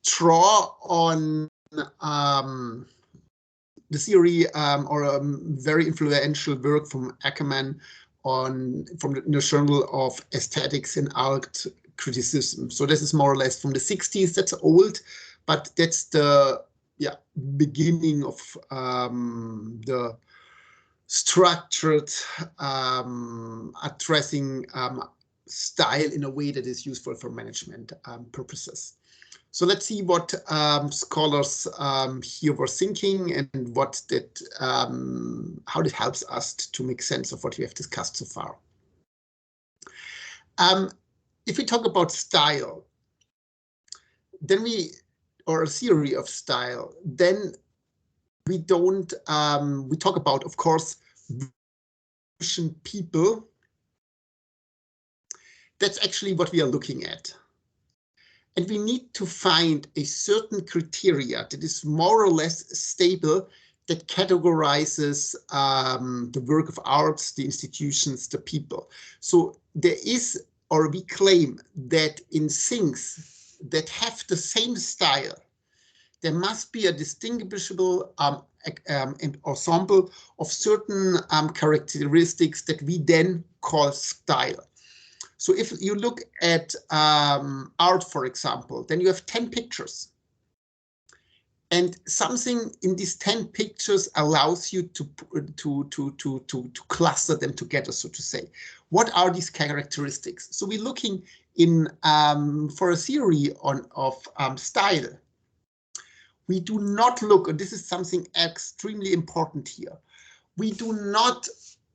draw on the theory or a very influential work from Ackerman from the Journal of Aesthetics and Art Criticism. So this is more or less from the 60s. That's old, but that's the beginning of the structured addressing style in a way that is useful for management purposes. So let's see what scholars here were thinking and what that how it helps us to make sense of what we have discussed so far. If we talk about style, then or a theory of style, then we don't, we talk about, of course, people. That's actually what we are looking at. And we need to find a certain criteria that is more or less stable, that categorizes the work of arts, the institutions, the people. So there is, or we claim that in things that have the same style, there must be a distinguishable ensemble of certain characteristics that we then call style. So if you look at art, for example, then you have 10 pictures. And something in these 10 pictures allows you to cluster them together, so to say. What are these characteristics? So we're looking in for a theory of style. We do not look, and this is something extremely important here, we do not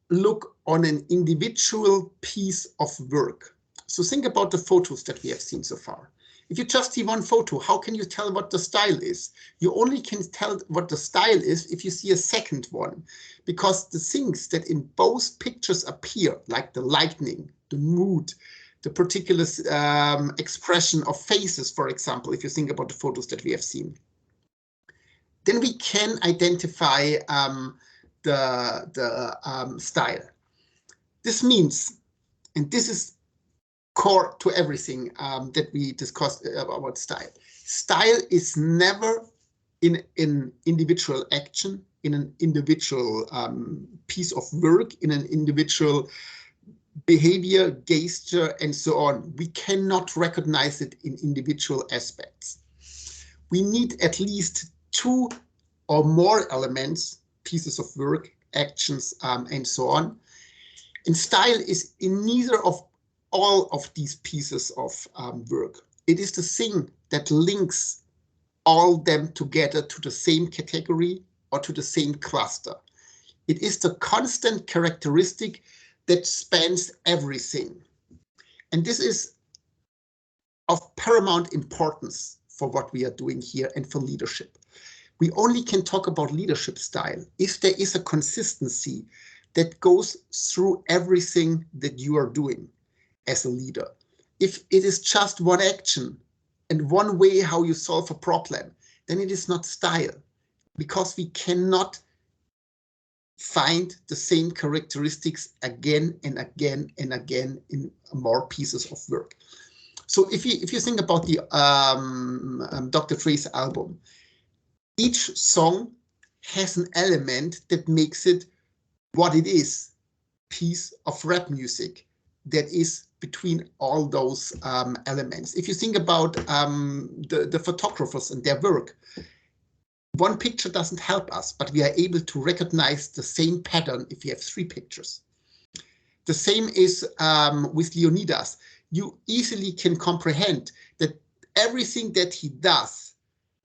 look on an individual piece of work. So think about the photos that we have seen so far. If you just see one photo, how can you tell what the style is? You only can tell what the style is if you see a second one, because the things that in both pictures appear, like the lighting, the mood, the particular expression of faces, for example, if you think about the photos that we have seen, then we can identify the style. This means, and this is core to everything that we discussed about style. Style is never in an individual action, in an individual piece of work, in an individual behavior, gesture, and so on. We cannot recognize it in individual aspects. We need at least 2 or more elements, pieces of work, actions, and so on. And style is in neither of all of these pieces of work. It is the thing that links all them together to the same category or to the same cluster. It is the constant characteristic that spans everything. And this is of paramount importance for what we are doing here and for leadership. We only can talk about leadership style if there is a consistency that goes through everything that you are doing as a leader. If it is just one action and one way how you solve a problem, then it is not style, because we cannot find the same characteristics again and again and again in more pieces of work. So if you think about the Dr. Dre's album, each song has an element that makes it what it is, piece of rap music that is between all those elements. If you think about the photographers and their work, one picture doesn't help us, but we are able to recognize the same pattern if we have 3 pictures. The same is with Leonidas. You easily can comprehend that everything that he does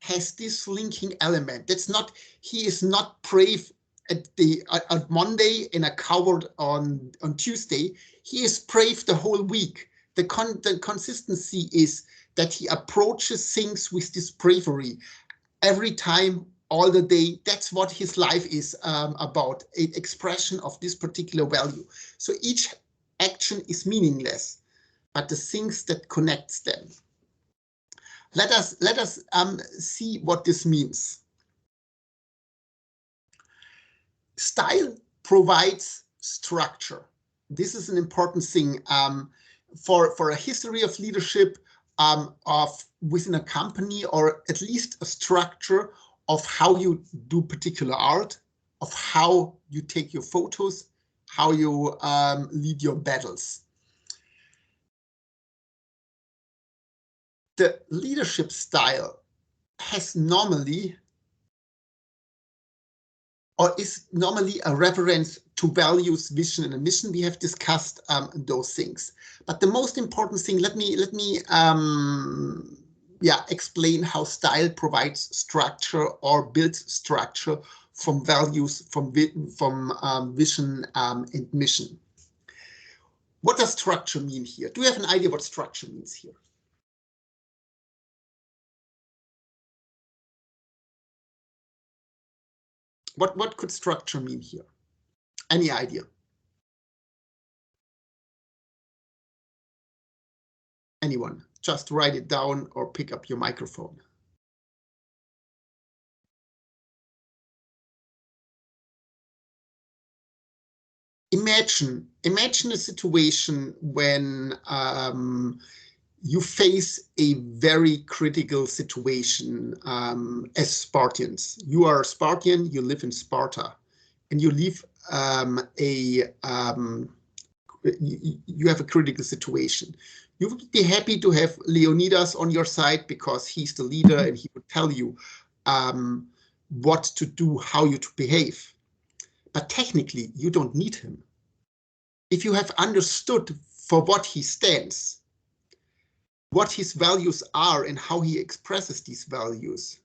has this linking element. That's not, he is not brave at Monday and a coward on Tuesday. He is brave the whole week. The consistency is that he approaches things with this bravery every time, all the day. That's what his life is about, an expression of this particular value. So each action is meaningless, but the things that connects them. Let us see what this means. Style provides structure. This is an important thing for a history of leadership of within a company, or at least a structure of how you do particular art, of how you take your photos, how you lead your battles. The leadership style has normally, or is normally, a reference to values, vision, and a mission. We have discussed those things. But the most important thing, let me explain how style provides structure or builds structure from values, from vision and mission. What does structure mean here? Do you have an idea what structure means here? What could structure mean here? Any idea? Anyone? Just write it down or pick up your microphone. Imagine a situation when you face a very critical situation as Spartans. You are a Spartan, you live in Sparta, and you live you have a critical situation. You would be happy to have Leonidas on your side because he's the leader and he would tell you what to do, how you to behave. But technically, you don't need him. If you have understood for what he stands, what his values are and how he expresses these values,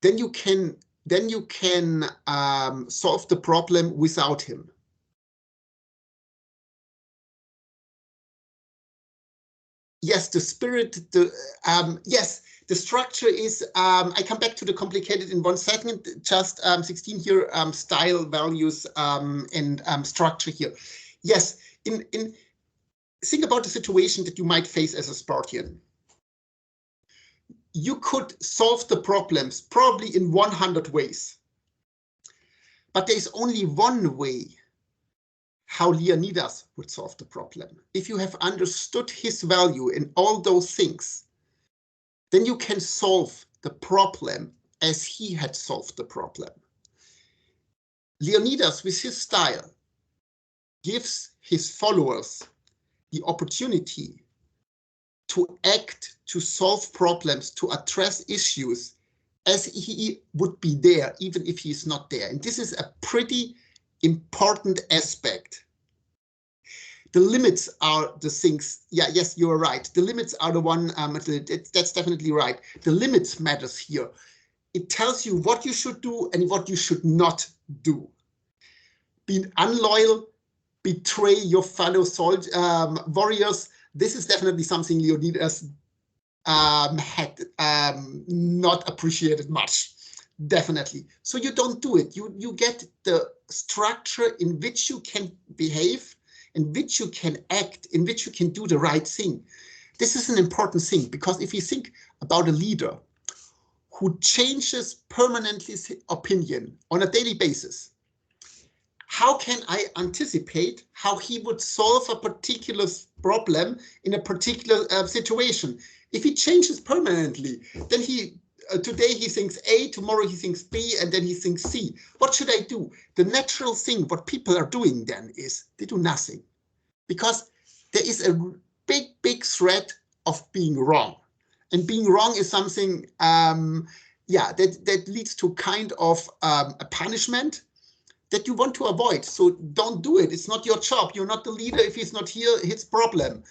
then you can solve the problem without him. Yes, the spirit, yes, the structure is, I come back to the complicated in 1 second, just 16 here, style, values, and structure here. Yes, think about the situation that you might face as a Spartan. You could solve the problems probably in 100 ways, but there's only one way how Leonidas would solve the problem. If you have understood his value in all those things, then you can solve the problem as he had solved the problem. Leonidas, with his style, gives his followers the opportunity to act, to solve problems, to address issues as he would be there, even if he is not there. And this is a pretty important aspect. The limits are the things. Yeah, yes, you are right. The limits are the one, that's definitely right. The limits matters here. It tells you what you should do and what you should not do. Being unloyal, betray your fellow warriors. This is definitely something Leonidas had not appreciated much. Definitely. So you don't do it. You get the structure in which you can behave, in which you can act, in which you can do the right thing. This is an important thing, because if you think about a leader who changes permanently his opinion on a daily basis, how can I anticipate how he would solve a particular problem in a particular situation? If he changes permanently, then today he thinks A, tomorrow he thinks B, and then he thinks C. What should I do? The natural thing, what people are doing then is they do nothing, because there is a big threat of being wrong. And being wrong is something, that leads to kind of a punishment that you want to avoid. So don't do it. It's not your job. You're not the leader. If he's not here, it's a problem.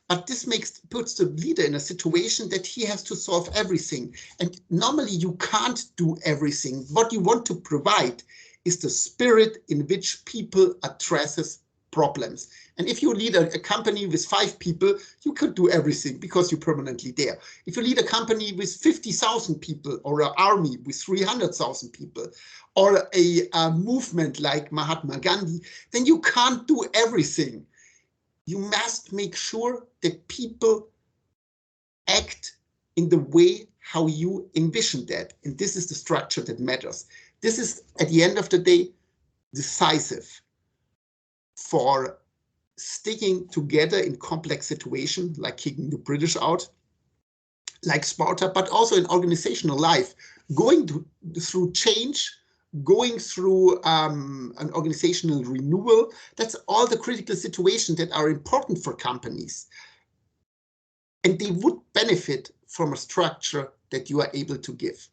But this puts the leader in a situation that he has to solve everything. And normally you can't do everything. What you want to provide is the spirit in which people addresses problems. And if you lead a company with 5 people, you could do everything because you're permanently there. If you lead a company with 50,000 people, or an army with 300,000 people, or a movement like Mahatma Gandhi, then you can't do everything. You must make sure that people act in the way how you envision that. And this is the structure that matters. This is, at the end of the day, decisive for sticking together in complex situations, like kicking the British out, like Sparta, but also in organizational life, going through change, going through an organizational renewal. That's all the critical situations that are important for companies. And they would benefit from a structure that you are able to give.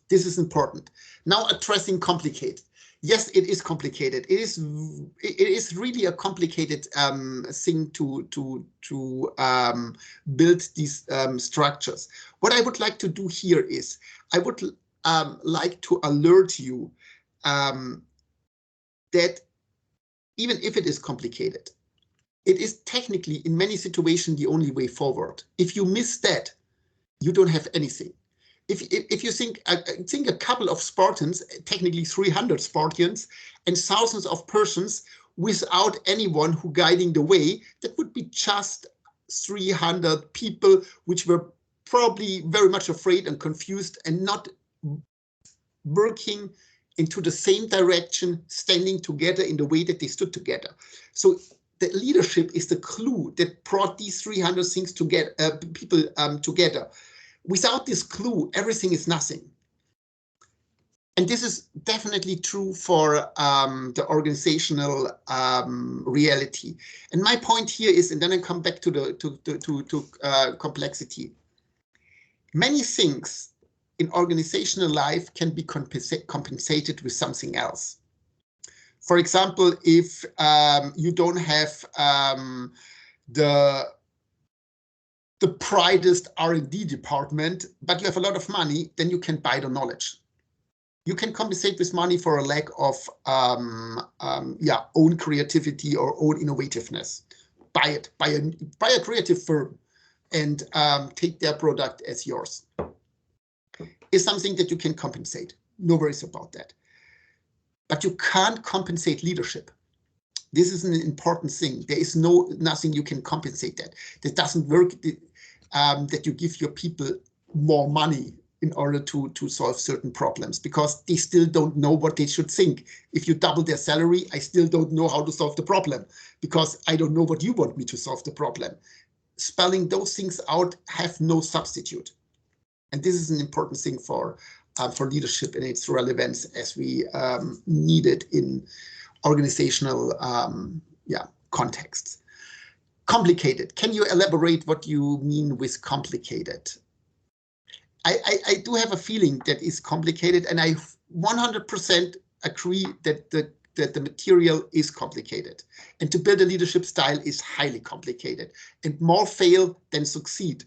This is important. Now, addressing complicated. Yes, it is complicated. It is really a complicated thing to build these structures. What I would like to do here is I would like to alert you that even if it is complicated, it is technically in many situations the only way forward. If you miss that, you don't have anything. If you think a couple of Spartans, technically 300 Spartans, and thousands of persons without anyone who guiding the way, that would be just 300 people which were probably very much afraid and confused and not working into the same direction, standing together in the way that they stood together. So the leadership is the clue that brought these 300 things together, people together. Without this clue, everything is nothing. And this is definitely true for the organizational reality. And my point here is, and then I come back to the complexity. Many things in organizational life can be compensated with something else. For example, if you don't have the brightest R&D department, but you have a lot of money, then you can buy the knowledge. You can compensate with money for a lack of own creativity or own innovativeness. Buy it, buy a creative firm and take their product as yours. It's something that you can compensate. No worries about that. But you can't compensate leadership. This is an important thing. There is nothing you can compensate that. That doesn't work, that you give your people more money in order to solve certain problems, because they still don't know what they should think. If you double their salary, I still don't know how to solve the problem, because I don't know what you want me to solve the problem. Spelling those things out have no substitute. And this is an important thing for leadership and its relevance as we need it in organizational contexts. Complicated. Can you elaborate what you mean with complicated? I do have a feeling that is complicated, and I 100% agree that the material is complicated. And to build a leadership style is highly complicated, and more fail than succeed.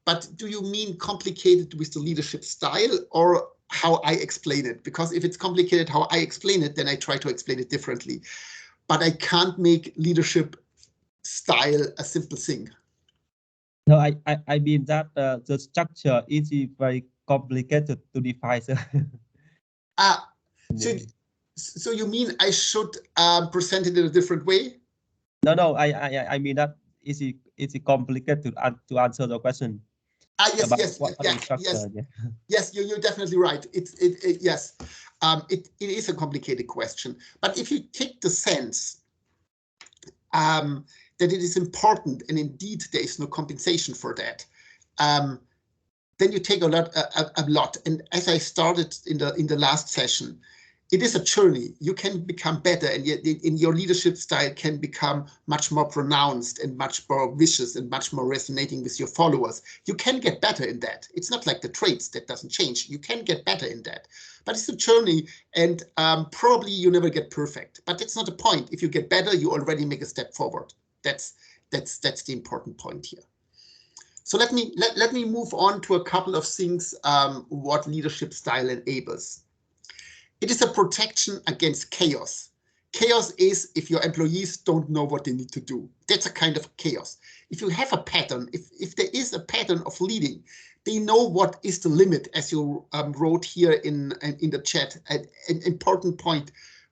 But do you mean complicated with the leadership style, or how I explain it? Because if it's complicated how I explain it, then I try to explain it differently. But I can't make leadership style a simple thing. No, I mean that the structure is very complicated to define. So you mean I should present it in a different way? No, I mean that is complicated to answer the question. Yes, you're definitely right. Yes, it is a complicated question. But if you take the sense that it is important, and indeed there is no compensation for that, then you take a lot. And as I started in the last session, it is a journey. You can become better, and in your leadership style can become much more pronounced and much more vicious and much more resonating with your followers. You can get better in that. It's not like the traits that doesn't change. You can get better in that, but it's a journey, and probably you never get perfect. But that's not the point. If you get better, you already make a step forward. That's That's the important point here. So let me move on to a couple of things what leadership style enables. It is a protection against chaos. Chaos is if your employees don't know what they need to do. That's a kind of chaos. If you have a pattern, if there is a pattern of leading, they know what is the limit, as you wrote here in the chat. An important point,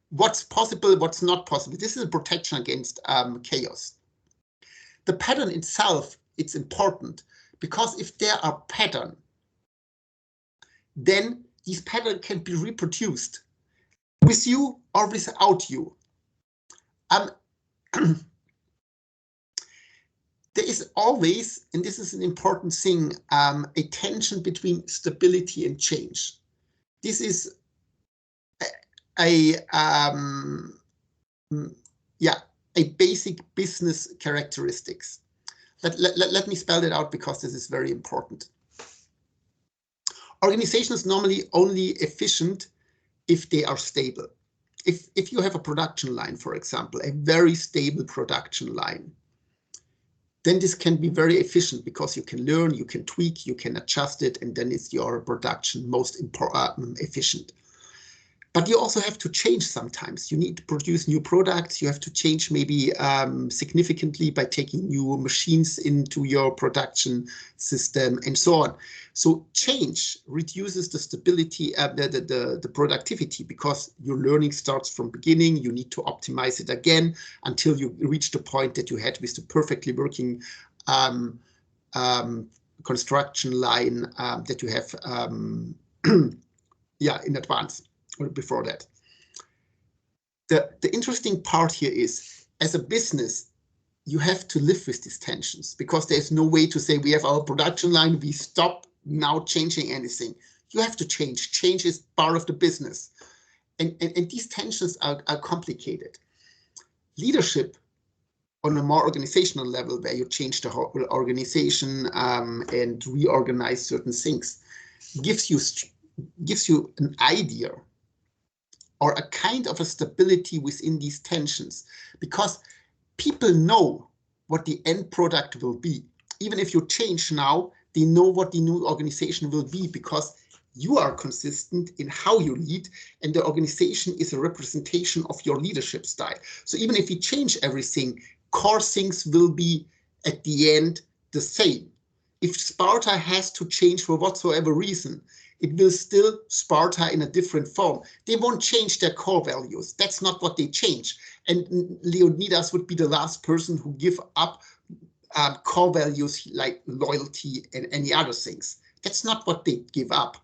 what's possible, what's not possible. This is a protection against chaos. The pattern itself, it's important, because if there are patterns, then these patterns can be reproduced with you or without you. There is always, and this is an important thing, a tension between stability and change. This is a basic business characteristics. Let me spell it out because this is very important. Organizations normally only efficient if they are stable. If you have a production line, for example, a very stable production line, then this can be very efficient because you can learn, you can tweak, you can adjust it, and then it's your production most efficient. But you also have to change sometimes. You need to produce new products. You have to change maybe significantly by taking new machines into your production system and so on. So change reduces the stability, the productivity, because your learning starts from beginning. You need to optimize it again until you reach the point that you had with the perfectly working construction line that you have in advance. Or before that. The interesting part here is, as a business, you have to live with these tensions, because there's no way to say we have our production line, we stop now changing anything. You have to change. Change is part of the business. And these tensions are complicated. Leadership on a more organizational level, where you change the whole organization and reorganize certain things, gives you an idea or a kind of a stability within these tensions, because people know what the end product will be. Even if you change now, they know what the new organization will be, because you are consistent in how you lead, and the organization is a representation of your leadership style. So even if you change everything, core things will be at the end the same. If Sparta has to change for whatsoever reason, it will still Sparta in a different form. They won't change their core values. That's not what they change. And Leonidas would be the last person who give up core values like loyalty and any other things. That's not what they give up,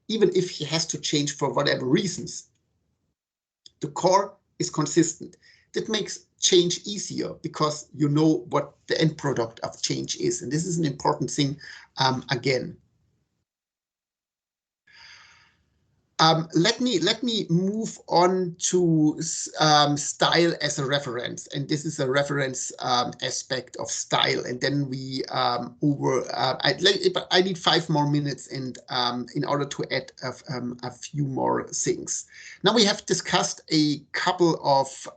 even if he has to change for whatever reasons. The core is consistent. That makes change easier, because you know what the end product of change is. And this is an important thing again. Let me move on to style as a reference, and this is a reference aspect of style. And then we I need 5 more minutes, and in order to add a few more things. Now we have discussed a couple of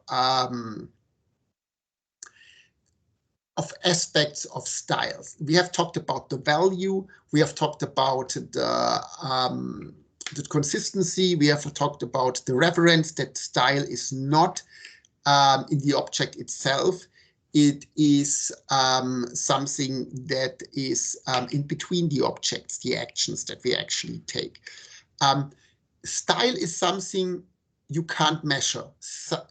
aspects of styles. We have talked about the value. We have talked about the consistency. We have talked about the reference, that style is not in the object itself. It is something that is in between the objects, the actions that we actually take. Style is something you can't measure. So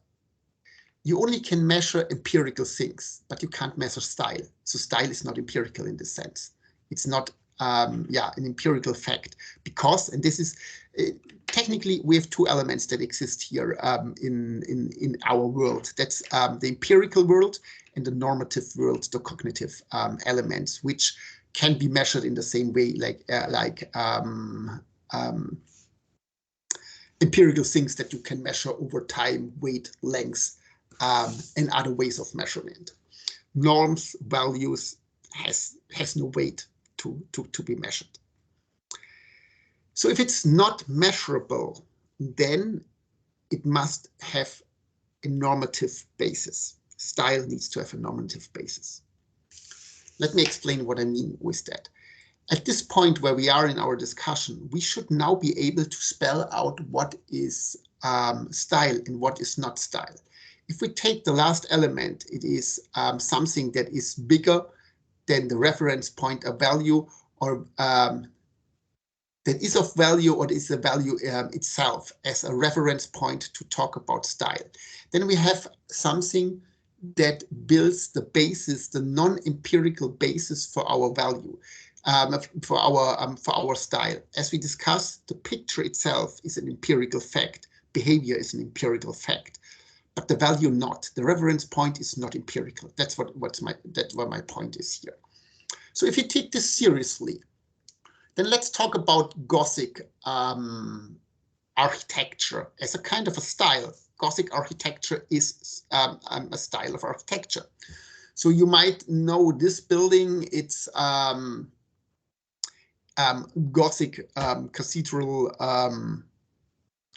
you only can measure empirical things, but you can't measure style. So style is not empirical in this sense. It's not an empirical fact, because, and this is technically, we have 2 elements that exist here in our world. That's the empirical world and the normative world, the cognitive elements, which can be measured in the same way, like empirical things that you can measure over time, weight, length, and other ways of measurement. Norms, values has no weight to be measured. So if it's not measurable, then it must have a normative basis. Style needs to have a normative basis. Let me explain what I mean with that. At this point where we are in our discussion, we should now be able to spell out what is style and what is not style. If we take the last element, it is something that is bigger than the reference point of value, or that is of value, or is the value itself as a reference point to talk about style. Then we have something that builds the basis, the non-empirical basis for our value, for our style. As we discussed, the picture itself is an empirical fact. Behavior is an empirical fact, but the value not. The reference point is not empirical. That's what my point is here. So if you take this seriously, then let's talk about Gothic architecture as a kind of a style. Gothic architecture is a style of architecture. So you might know this building. It's Gothic cathedral,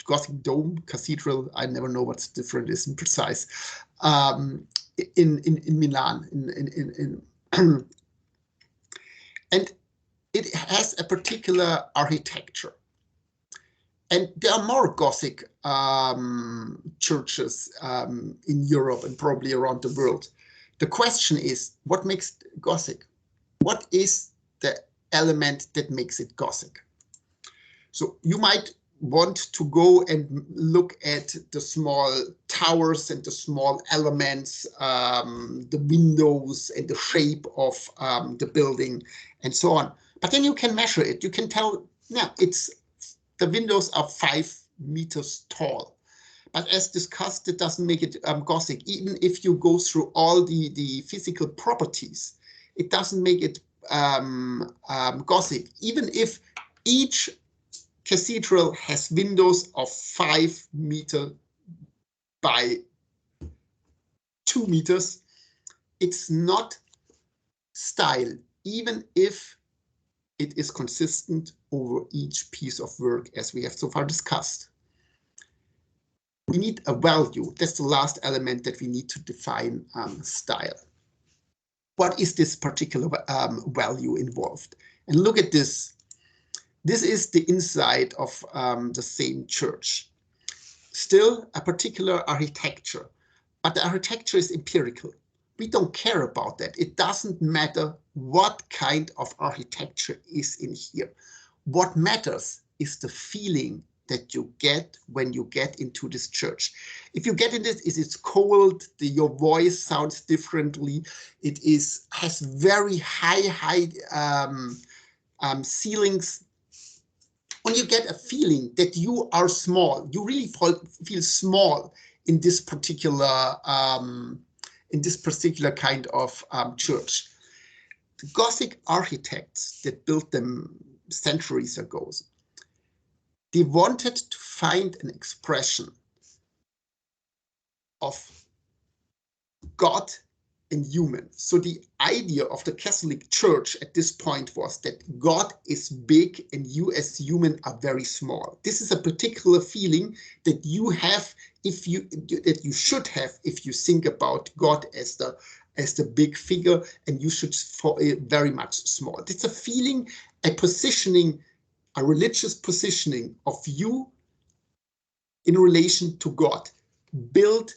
Gothic dome cathedral. I never know what's different is in precise. In Milan, and it has a particular architecture. And there are more Gothic churches in Europe and probably around the world. The question is, what makes Gothic? What is the element that makes it Gothic? So you might want to go and look at the small towers and the small elements, the windows and the shape of the building and so on. But then you can measure it. You can tell, yeah, the windows are 5 meters tall. But as discussed, it doesn't make it Gothic. Even if you go through all the physical properties, it doesn't make it Gothic. Even if each cathedral has windows of 5 meters by 2 meters, it's not style, even if it is consistent over each piece of work, as we have so far discussed. We need a value. That's the last element that we need to define style. What is this particular value involved? And look at this. This is the inside of the same church. Still a particular architecture, but the architecture is empirical. We don't care about that. It doesn't matter what kind of architecture is in here. What matters is the feeling that you get when you get into this church. If you get in this, it's cold, your voice sounds differently. It has very high ceilings. When you get a feeling that you are small, you really feel small in this particular kind of church. The Gothic architects that built them centuries ago, they wanted to find an expression of God and human. So the idea of the Catholic Church at this point was that God is big and you as human are very small. This is a particular feeling that you have that you should have if you think about God as the big figure, and you should fall very much small. It's a feeling, a positioning, a religious positioning of you in relation to God, built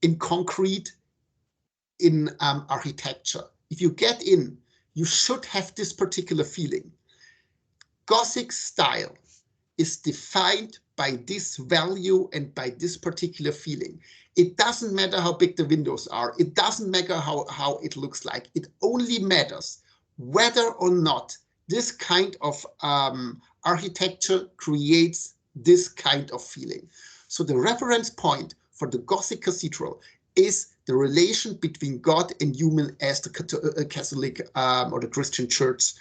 in concrete, in architecture. If you get in, you should have this particular feeling. Gothic style is defined by this value and by this particular feeling. It doesn't matter how big the windows are. It doesn't matter how it looks like. It only matters whether or not this kind of architecture creates this kind of feeling. So the reference point for the Gothic cathedral is the relation between God and human as the Catholic or the Christian Church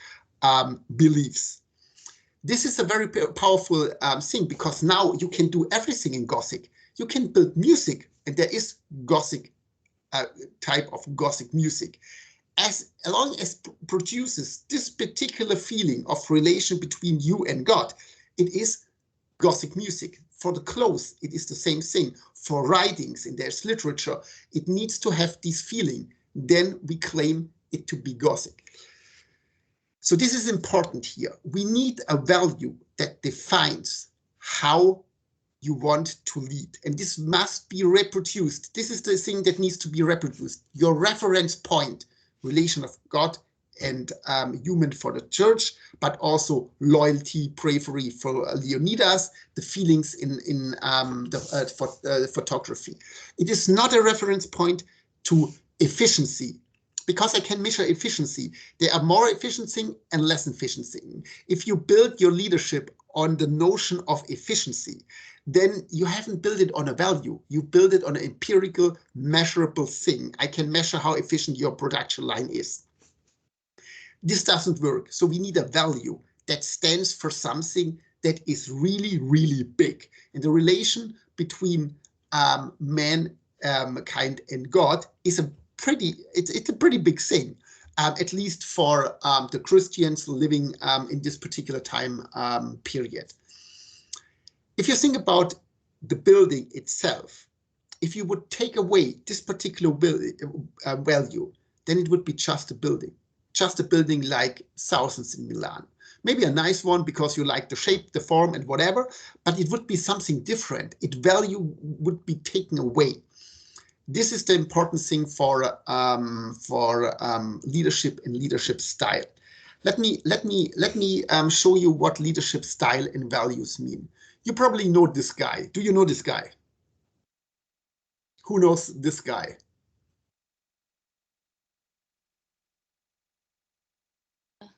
believes. This is a very powerful thing, because now you can do everything in Gothic. You can build music, and there is Gothic type of Gothic music. As long as it produces this particular feeling of relation between you and God, it is Gothic music. For the clothes, it is the same thing. For writings, and there's literature, it needs to have this feeling. Then we claim it to be Gothic. So this is important here. We need a value that defines how you want to lead, and this must be reproduced. This is the thing that needs to be reproduced. Your reference point, relation of God and human for the church, but also loyalty, bravery for Leonidas, the feelings in the photography. It is not a reference point to efficiency, because I can measure efficiency. There are more efficiency and less efficiency. If you build your leadership on the notion of efficiency, then you haven't built it on a value. You build it on an empirical, measurable thing. I can measure how efficient your production line is. This doesn't work. So we need a value that stands for something that is really, really big. And the relation between mankind and God is it's a pretty big thing, at least for the Christians living in this particular time period. If you think about the building itself, if you would take away this particular value, then it would be just a building like thousands in Milan. Maybe a nice one because you like the shape, the form, and whatever, but it would be something different. Its value would be taken away. This is the important thing for leadership and leadership style. Let me show you what leadership style and values mean. You probably know this guy. Do you know this guy? Who knows this guy?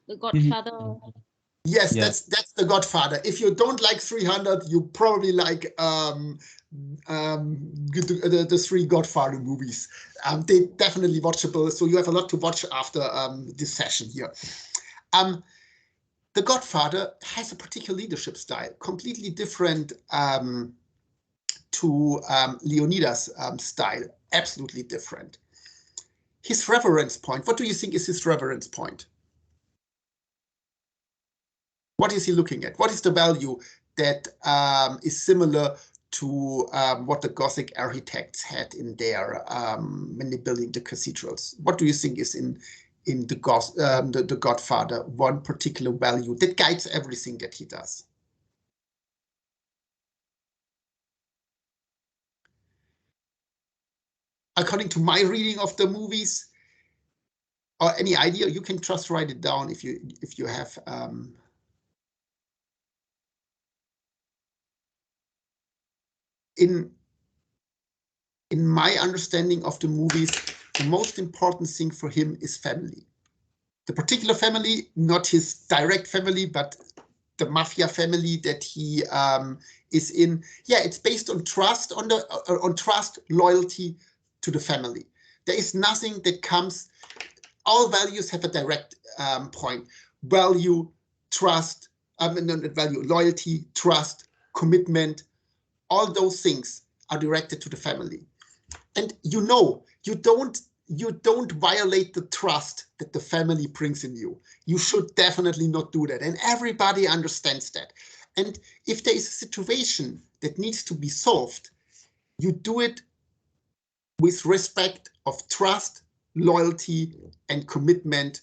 The Godfather. Yes, yeah. That's the Godfather. If you don't like 300, you probably like the 3 Godfather movies. They're definitely watchable, so you have a lot to watch after this session here. The Godfather has a particular leadership style, completely different to Leonidas' style, absolutely different. His reference point, what do you think is his reference point? What is he looking at? What is the value that is similar to what the Gothic architects had in their when they're building the cathedrals? What do you think is in the Godfather, one particular value that guides everything that he does? According to my reading of the movies, or any idea, you can just write it down if you have. In my understanding of the movies, the most important thing for him is family. The particular family, not his direct family, but the mafia family that he is in. Yeah, it's based on trust, on trust, loyalty to the family. There is nothing that comes. All values have a direct point. Value, trust, value, loyalty, trust, commitment. All those things are directed to the family. And you don't violate the trust that the family brings in you. You should definitely not do that. And everybody understands that. And if there is a situation that needs to be solved, you do it with respect of trust, loyalty, and commitment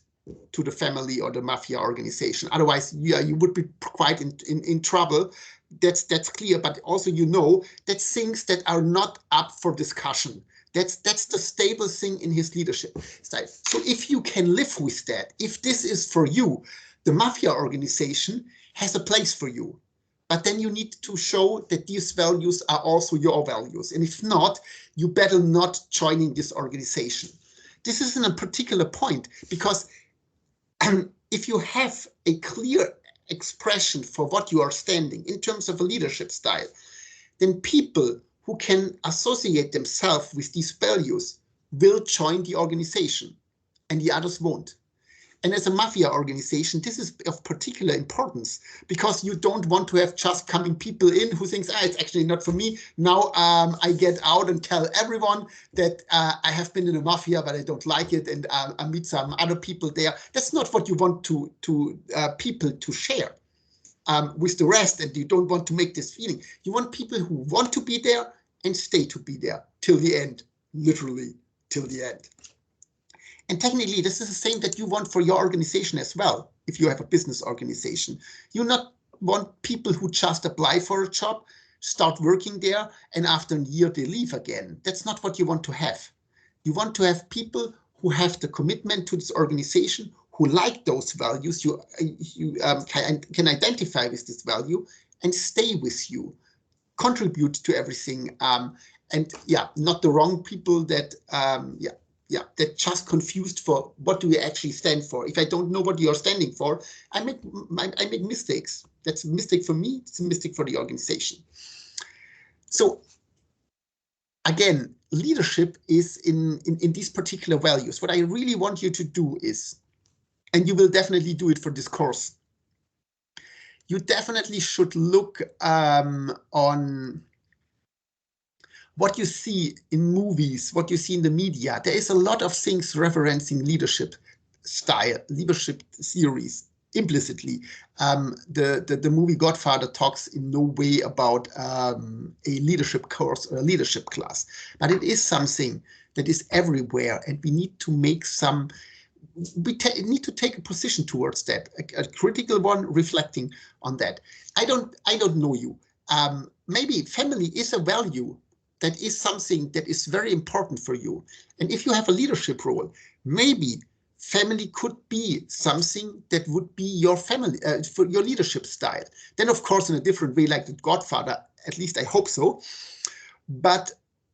to the family or the mafia organization. Otherwise, yeah, you would be quite in trouble. That's clear, but also that things that are not up for discussion. That's the stable thing in his leadership style. So if you can live with that, if this is for you, the mafia organization has a place for you. But then you need to show that these values are also your values. And if not, you better not joining this organization. This is a particular point, because if you have a clear expression for what you are standing in terms of a leadership style, then people who can associate themselves with these values will join the organization and the others won't. And as a mafia organization, this is of particular importance, because you don't want to have just coming people in who thinks, it's actually not for me. Now I get out and tell everyone that I have been in a mafia, but I don't like it, and I meet some other people there. That's not what you want people to share with the rest, and you don't want to make this feeling. You want people who want to be there and stay to be there till the end, literally till the end. And technically, this is the same that you want for your organization as well. If you have a business organization, you not want people who just apply for a job, start working there, and after a year they leave again. That's not what you want to have. You want to have people who have the commitment to this organization, who like those values, you can identify with this value and stay with you, contribute to everything, and yeah, not the wrong people that that just confused for what do we actually stand for. If I don't know what you're standing for, I make mistakes. That's a mistake for me. It's a mistake for the organization. So again, leadership is in these particular values. What I really want you to do is, and you will definitely do it for this course, you definitely should look on what you see in movies, what you see in the media. There is a lot of things referencing leadership style, leadership series implicitly. The movie Godfather talks in no way about a leadership course or a leadership class, but it is something that is everywhere, and we need to make some. We need to take a position towards that, a critical one, reflecting on that. I don't know you. Maybe family is a value. That is something that is very important for you. And if you have a leadership role, maybe family could be something that would be your family, for your leadership style. Then, of course, in a different way, like the Godfather, at least I hope so. But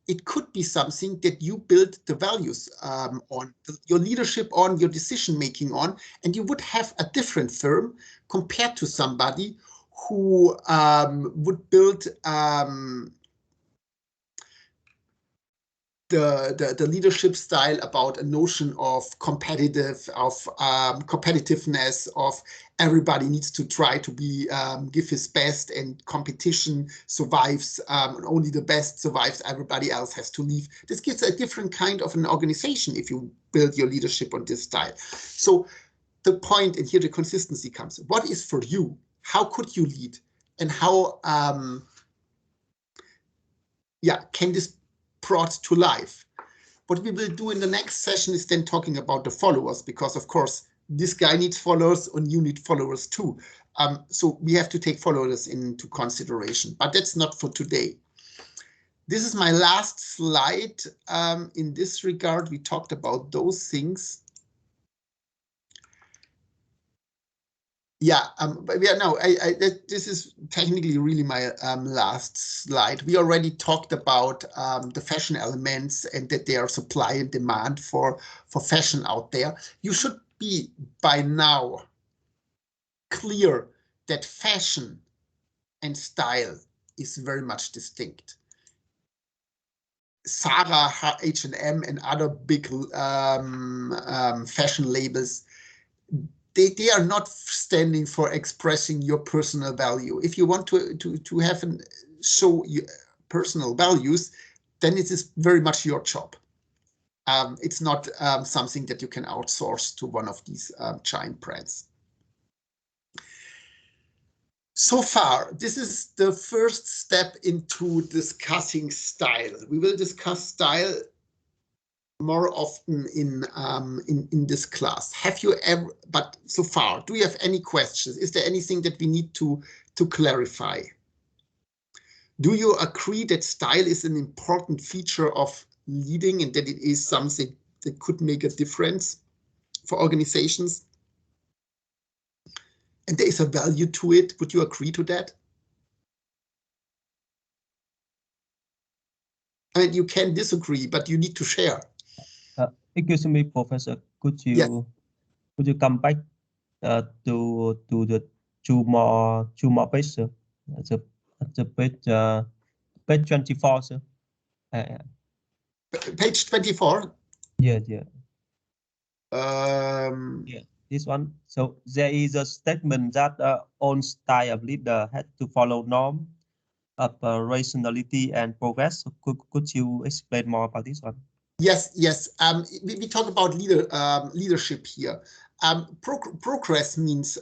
it could be something that you build the values on, your leadership on, your decision making on, and you would have a different firm compared to somebody who would build the leadership style about a notion of competitiveness, of everybody needs to try to be give his best, and competition survives, and only the best survives, everybody else has to leave. This gives a different kind of an organization if you build your leadership on this style. So the point, and here the consistency comes, what is for you? How could you lead? And how can this brought to life? What we will do in the next session is then talking about the followers, because of course this guy needs followers and you need followers too. So we have to take followers into consideration, but that's not for today. This is my last slide. In this regard, we talked about those things. Yeah, this is technically really my last slide. We already talked about the fashion elements and that there are supply and demand for fashion out there. You should be by now clear that fashion and style is very much distinct. Zara, H&M, and other big fashion labels, they are not standing for expressing your personal value. If you want to have show your personal values, then it is very much your job. It's not something that you can outsource to one of these giant brands. So far, this is the first step into discussing style. We will discuss style more often in this class. Have you ever, but so far, do you have any questions? Is there anything that we need to clarify? Do you agree that style is an important feature of leading and that it is something that could make a difference for organizations? And there is a value to it. Would you agree to that? And you can disagree, but you need to share. Excuse me, Professor. Could you come back to the two more pages, sir? At the page 24, sir. Page 24. Yeah. Yeah, this one. So there is a statement that on style of leader had to follow norm of rationality and progress. So could you explain more about this one? Yes. We talk about leadership here. Progress means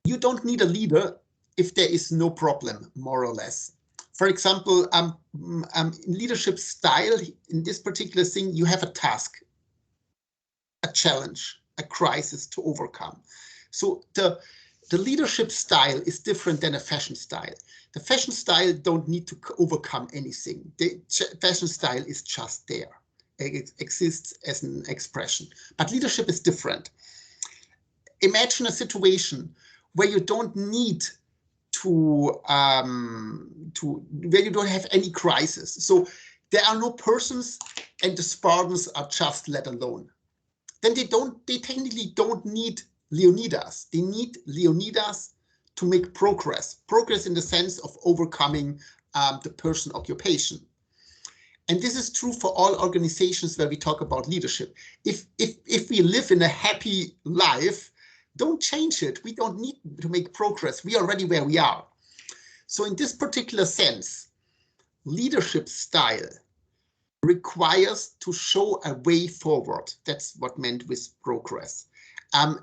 you don't need a leader if there is no problem, more or less. For example, leadership style, in this particular thing, you have a task, a challenge, a crisis to overcome. So the leadership style is different than a fashion style. The fashion style don't need to overcome anything. The fashion style is just there. It exists as an expression. But leadership is different. Imagine a situation where you don't need where you don't have any crisis. So there are no persons and the Spartans are just let alone. Then they technically don't need Leonidas. They need Leonidas to make progress in the sense of overcoming the Persian occupation. And this is true for all organizations where we talk about leadership. If we live in a happy life, don't change it. We don't need to make progress. We are already where we are. So in this particular sense, leadership style requires to show a way forward. That's what meant with progress.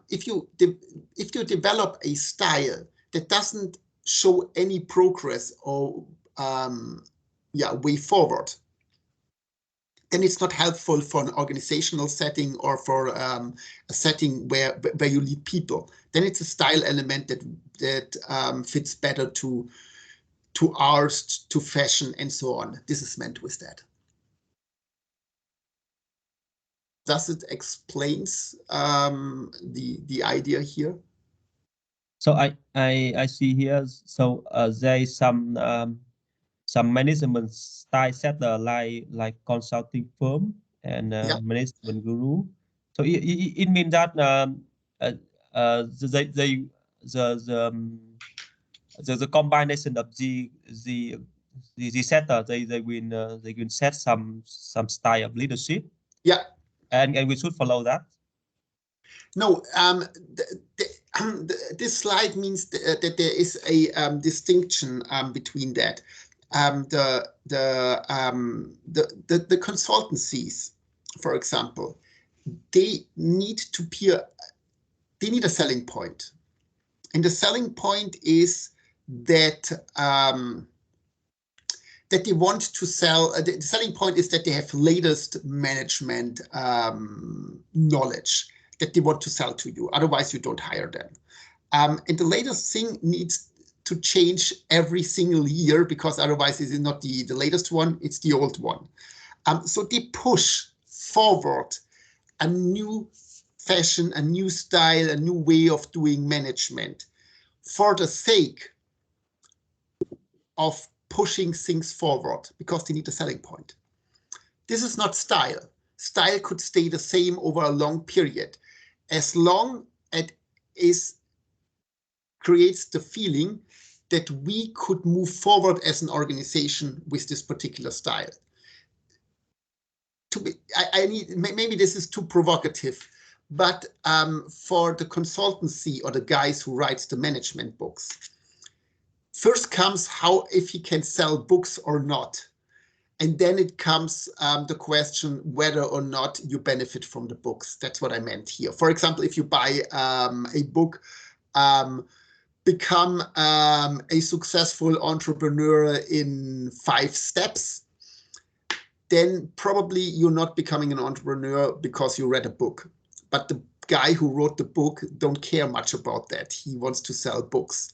If you develop a style that doesn't show any progress or way forward, then it's not helpful for an organizational setting or for a setting where you lead people. Then it's a style element that fits better to art, to fashion, and so on. This is meant with that. Does it explains the idea here? So I see here. So there is some management style setter like consulting firm and management guru. So it means that the combination of the setter, they will set some style of leadership. Yeah. And we should follow that. No, this slide means that there is a distinction between that. The consultancies, for example, they need a selling point, and the selling point is that that they want to sell. The selling point is that they have latest management knowledge that they want to sell to you. Otherwise, you don't hire them. And the latest thing needs to change every single year, because otherwise it is not the latest one, it's the old one. So they push forward a new fashion, a new style, a new way of doing management for the sake of pushing things forward, because they need a selling point. This is not style. Style could stay the same over a long period, as long as it creates the feeling that we could move forward as an organization with this particular style. Maybe this is too provocative, but for the consultancy or the guys who writes the management books, first comes if he can sell books or not. And then it comes the question whether or not you benefit from the books. That's what I meant here. For example, if you buy a book, Become a Successful Entrepreneur in 5 Steps, then probably you're not becoming an entrepreneur because you read a book. But the guy who wrote the book don't care much about that. He wants to sell books.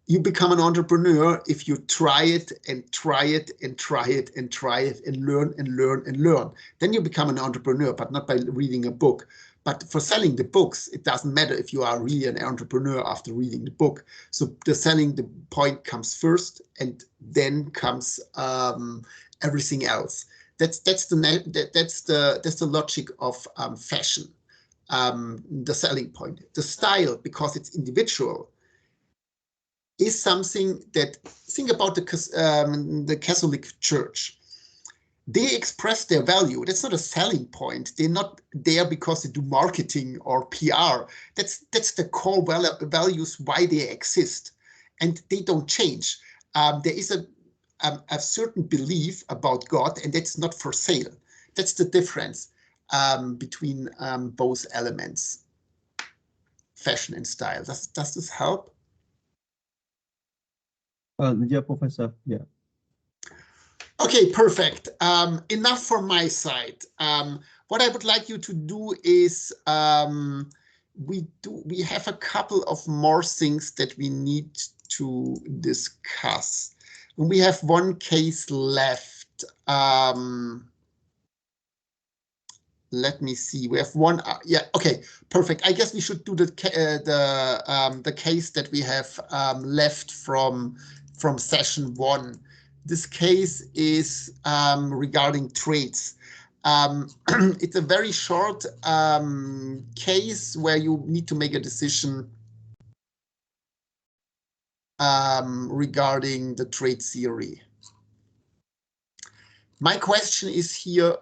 You become an entrepreneur if you try it and try it and try it and try it and learn and learn and learn. Then you become an entrepreneur, but not by reading a book. But for selling the books, it doesn't matter if you are really an entrepreneur after reading the book. So the selling the point comes first, and then comes everything else. That's the logic of fashion. The selling point, the style, because it's individual, is something that, think about the Catholic Church. They express their value. That's not a selling point. They're not there because they do marketing or PR. That's the core values why they exist, and they don't change. There is a certain belief about God, and that's not for sale. That's the difference between both elements, fashion and style. Does this help? Yeah, Professor. Yeah. Okay, perfect. Enough from my side. What I would like you to do is we have a couple of more things that we need to discuss. We have one case left. Let me see. We have one. Yeah. Okay. Perfect. I guess we should do the case that we have left from session 1. This case is regarding trades. It's a very short case where you need to make a decision regarding the trade theory. My question is here: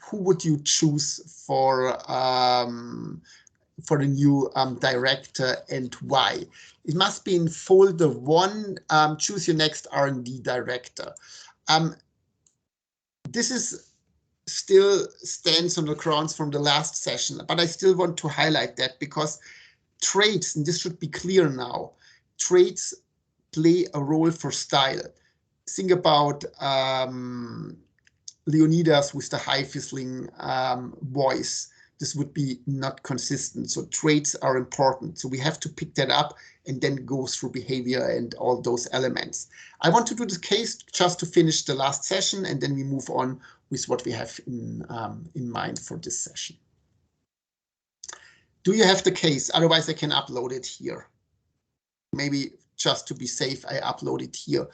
who would you choose for the new director and why? It must be in folder 1. Choose your next R&D director. This is still stands on the grounds from the last session, but I still want to highlight that because traits, and this should be clear now, traits play a role for style. Think about Leonidas with the high fizzling voice. This would be not consistent. So traits are important. So we have to pick that up and then go through behavior and all those elements. I want to do this case just to finish the last session, and then we move on with what we have in mind for this session. Do you have the case? Otherwise, I can upload it here. Maybe just to be safe, I upload it here.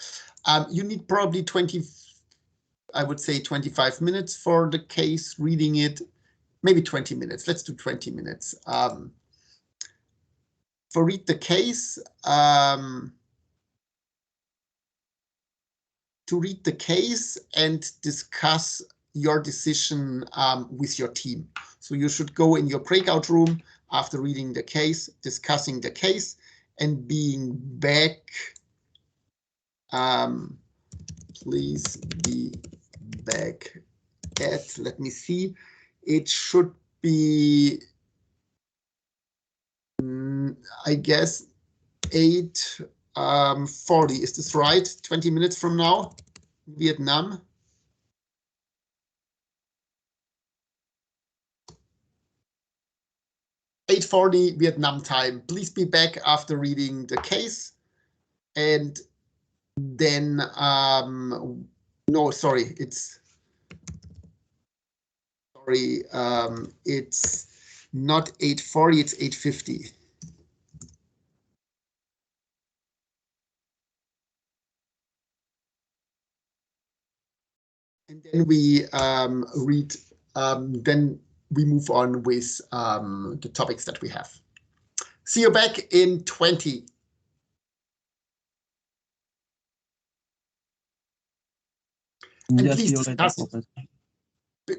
You need probably 25 minutes for the case, reading it, maybe 20 minutes. Let's do 20 minutes. For read the case, to read the case and discuss your decision with your team. So you should go in your breakout room after reading the case, discussing the case, and being back. Please be back at, let me see, it should be, I guess, 8:40. Is this right? 20 minutes from now, Vietnam. (8:40) Vietnam time. Please be back after reading the case. And then, no, sorry, it's not 8:40, it's 8:50. And then we then we move on with the topics that we have. See you back in 20. And Yes, please see you later,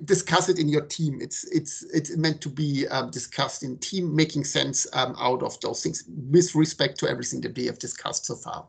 discuss it in your team. It's meant to be discussed in team, making sense out of those things with respect to everything that we have discussed so far.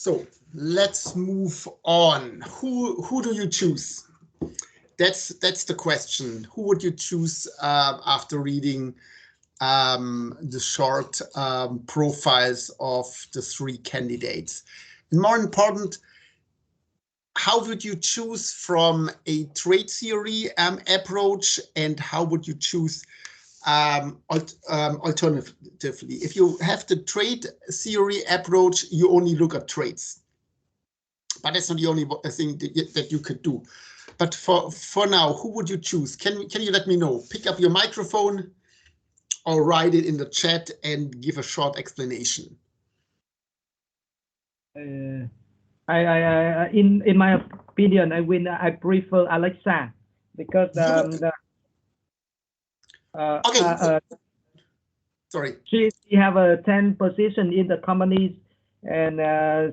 So let's move on. Who do you choose? That's the question. Who would you choose after reading the short profiles of the 3 candidates? And more important, how would you choose from a trade theory approach, and how would you choose alternatively? If you have the trade theory approach, you only look at trades, but that's not the only thing that you could do. But for now, who would you choose? Can you let me know? Pick up your microphone or write it in the chat and give a short explanation. In my opinion, I prefer Alexa, because okay. Sorry. She have a 10 position in the companies, and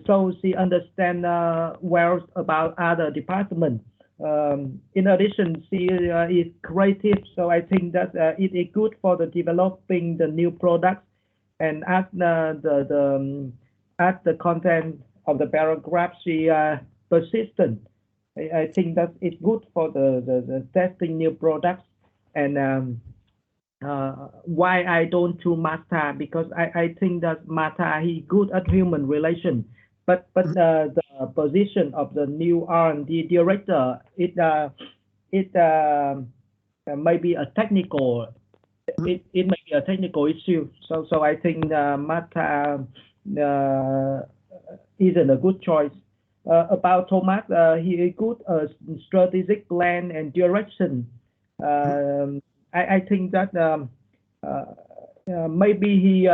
so she understand well about other departments. In addition, she is creative, so I think that it is good for the developing the new products, and as the content of the paragraph, she persistent. I think that it's good for the testing new products. And why I don't choose Martha, because I think that Martha, he good at human relation, but the position of the new R&D director, it may be a technical, it may be a technical issue. So I think Martha isn't a good choice. About Thomas, he is good strategic plan and direction. I think that maybe he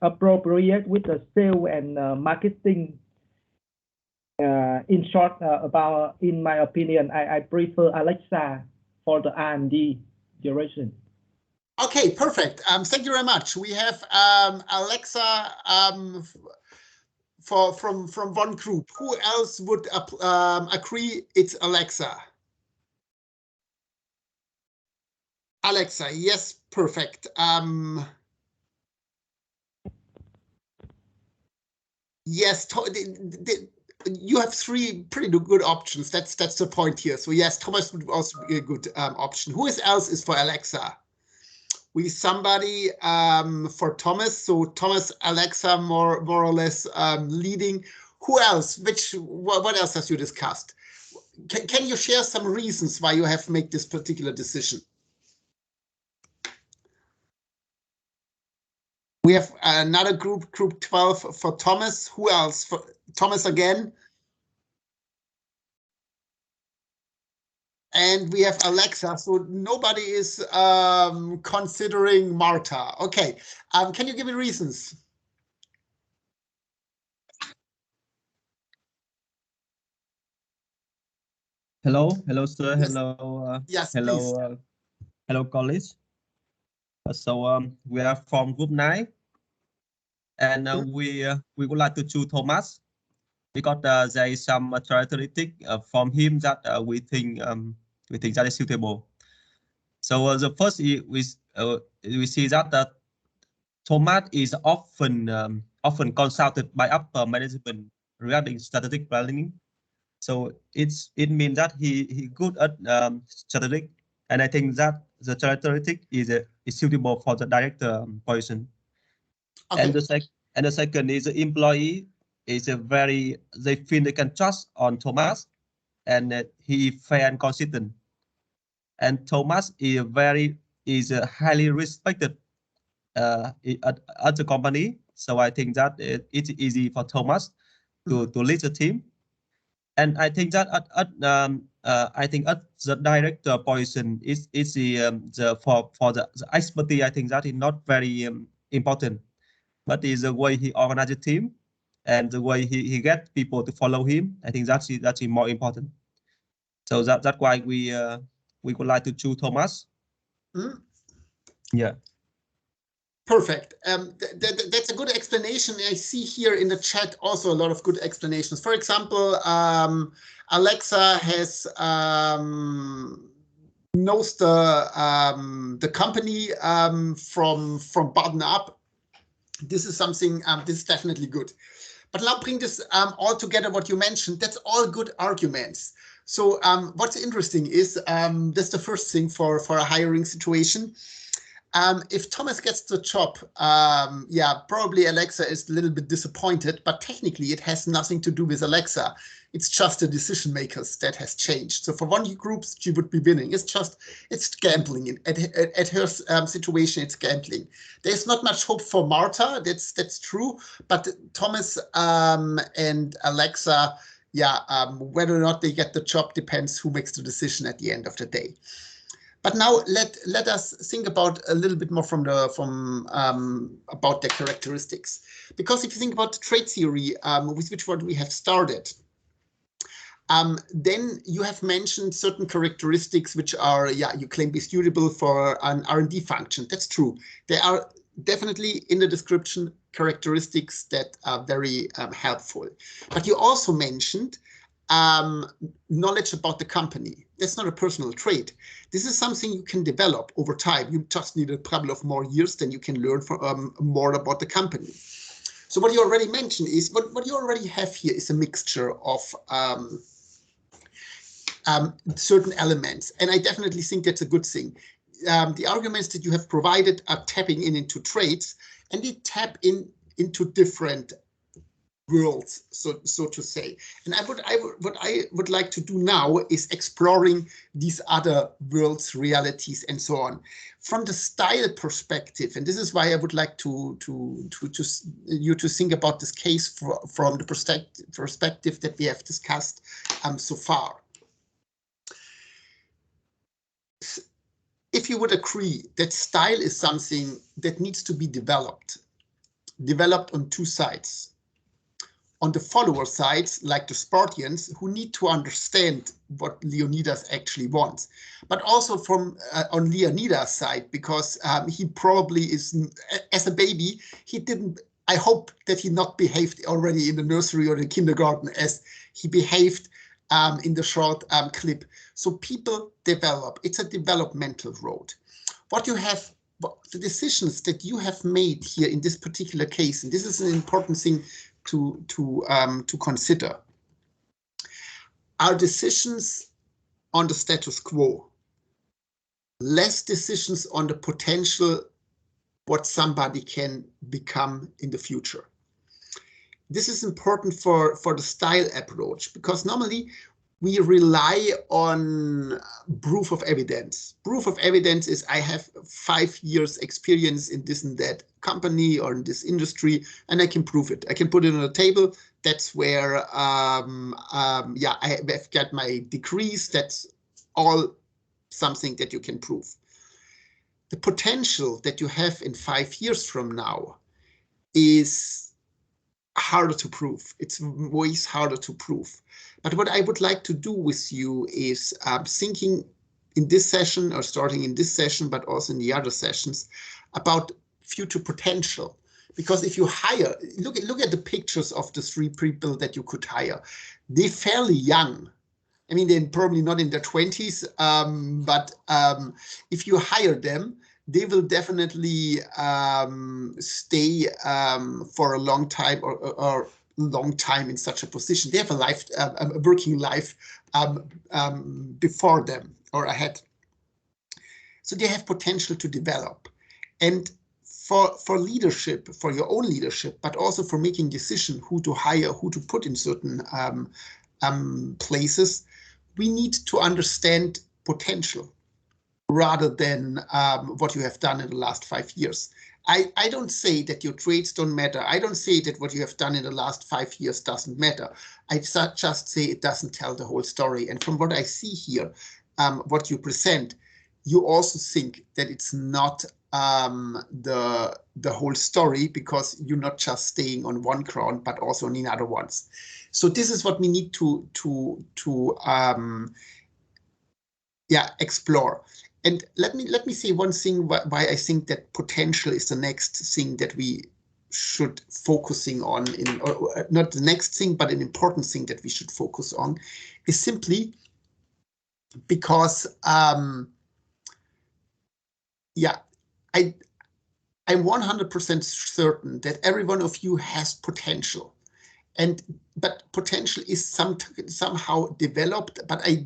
appropriate with the sale and marketing. In short, in my opinion, I prefer Alexa for the R&D direction. Okay, perfect. Thank you very much. We have Alexa from one group. Who else would agree it's Alexa? Alexa, yes, perfect. Yes, you have 3 pretty good options. That's the point here. So yes, Thomas would also be a good option. Who else is for Alexa? We somebody for Thomas. So Thomas, Alexa, more or less leading. Who else? What else has you discussed? Can you share some reasons why you have made this particular decision? We have another group 12 for Thomas. Who else? For Thomas again. And we have Alexa, so nobody is considering Martha. Okay, can you give me reasons? Hello, sir. Yes. Hello. Yes, hello, hello, colleagues. So we are from group 9, and we would like to choose Thomas because there is some characteristic from him that we think that is suitable. So the first we see that Thomas is often consulted by upper management regarding strategic planning. So it means that he good at strategic, and I think that the characteristic is suitable for the director position. Okay. And the second is the employee is they feel they can trust on Thomas, and he fair and consistent. And Thomas is highly respected at the company. So I think that it's easy for Thomas to lead the team. And I think that at the director position is for the expertise. I think that is not very important, but is the way he organizes the team and the way he gets people to follow him. I think that's more important. So that's why we would like to choose Thomas. Yeah. Perfect. That's a good explanation. I see here in the chat also a lot of good explanations. For example, Alexa knows the company from bottom up. This is something. This is definitely good. But now bring this all together, what you mentioned, that's all good arguments. So what's interesting is that's the first thing for a hiring situation. If Thomas gets the job, yeah, probably Alexa is a little bit disappointed, but technically it has nothing to do with Alexa. It's just the decision makers that has changed. So for one group, she would be winning. It's gambling. At her situation, it's gambling. There's not much hope for Martha. That's true. But Thomas and Alexa, yeah, whether or not they get the job depends who makes the decision at the end of the day. But now let us think about a little bit more about the characteristics, because if you think about the trait theory with which one we have started, then you have mentioned certain characteristics which are, yeah, you claim be suitable for an R&D function. That's true. There are definitely in the description characteristics that are very helpful. But you also mentioned knowledge about the company. That's not a personal trait. This is something you can develop over time. You just need a couple of more years, then you can learn more about the company. So what you already mentioned is, what you already have here is a mixture of certain elements. And I definitely think that's a good thing. The arguments that you have provided are tapping into traits, and they tap into different worlds, so to say. And what I would like to do now is exploring these other worlds, realities, and so on from the style perspective. And this is why I would like you to think about this case from the perspective that we have discussed so far. If you would agree that style is something that needs to be developed on two sides. On the follower sides, like the Spartians, who need to understand what Leonidas actually wants, but also from on Leonidas' side, because he probably is, as a baby, he didn't, I hope that he not behaved already in the nursery or the kindergarten as he behaved in the short clip. So people develop, it's a developmental road. What you have, the decisions that you have made here in this particular case, and this is an important thing to consider, are decisions on the status quo, less decisions on the potential, what somebody can become in the future. This is important for the style approach, because normally we rely on proof of evidence. Proof of evidence is I have 5 years experience in this and that company or in this industry, and I can prove it. I can put it on a table. That's where, yeah, I've got my degrees. That's all something that you can prove. The potential that you have in 5 years from now is harder to prove. It's ways harder to prove. But what I would like to do with you is thinking in this session, or starting in this session, but also in the other sessions, about future potential. Because if you hire, look at the pictures of the 3 people that you could hire. They're fairly young. I mean, they're probably not in their 20s, but if you hire them, they will definitely stay for a long time or long time in such a position. They have a life, a working life before them or ahead. So they have potential to develop. And for leadership, for your own leadership, but also for making decisions who to hire, who to put in certain places, we need to understand potential rather than what you have done in the last 5 years. I don't say that your traits don't matter. I don't say that what you have done in the last 5 years doesn't matter. I just say it doesn't tell the whole story. And from what I see here, what you present, you also think that it's not the whole story, because you're not just staying on one ground, but also on the other ones. So this is what we need to yeah, explore. And let me say one thing why I think that potential is the next thing that we should focusing on, or not the next thing, but an important thing that we should focus on, is simply because yeah, I'm 100% certain that every one of you has potential. But potential is somehow developed, but I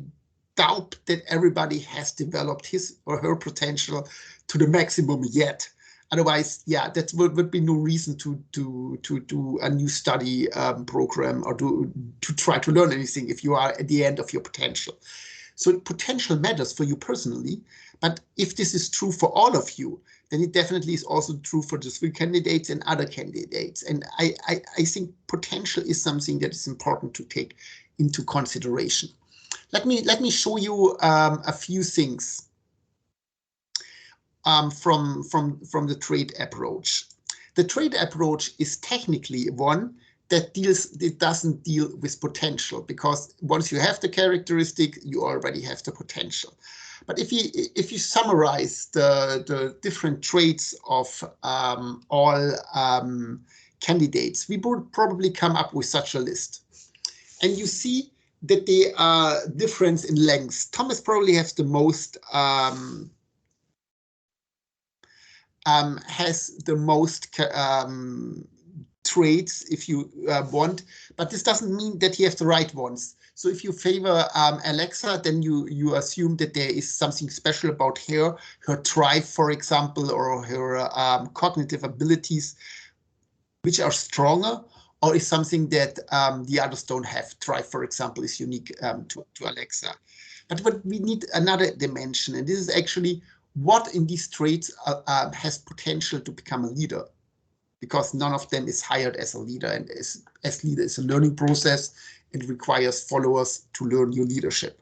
doubt that everybody has developed his or her potential to the maximum yet. Otherwise, yeah, that would be no reason to do a new study program or to try to learn anything if you are at the end of your potential. So potential matters for you personally, but if this is true for all of you, then it definitely is also true for the 3 candidates and other candidates. And I think potential is something that is important to take into consideration. Let me show you a few things from the trait approach. The trait approach is technically one that doesn't deal with potential, because once you have the characteristic, you already have the potential. But if you summarize the different traits of all candidates, we would probably come up with such a list. And you see that they are different in length. Thomas probably has the most traits, if you want, but this doesn't mean that he has the right ones. So if you favor Alexa, then you assume that there is something special about her drive, for example, or her cognitive abilities, which are stronger, or is something that the others don't have. Drive, for example, is unique to Alexa. But we need another dimension, and this is actually what in these traits has potential to become a leader, because none of them is hired as a leader, and as leader is a learning process. It requires followers to learn your leadership.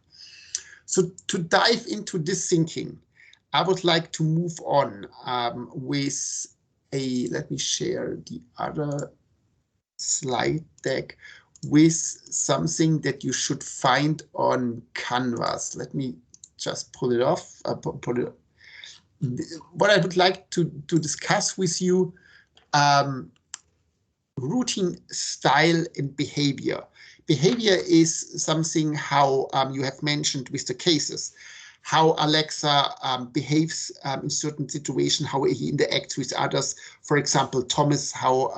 So to dive into this thinking, I would like to move on with let me share the other slide deck with something that you should find on Canvas. Let me just pull it off. What I would like to discuss with you, routine, style, and behavior. Behavior is something how you have mentioned with the cases, how Alexa behaves in certain situations, how he interacts with others. For example, Thomas, how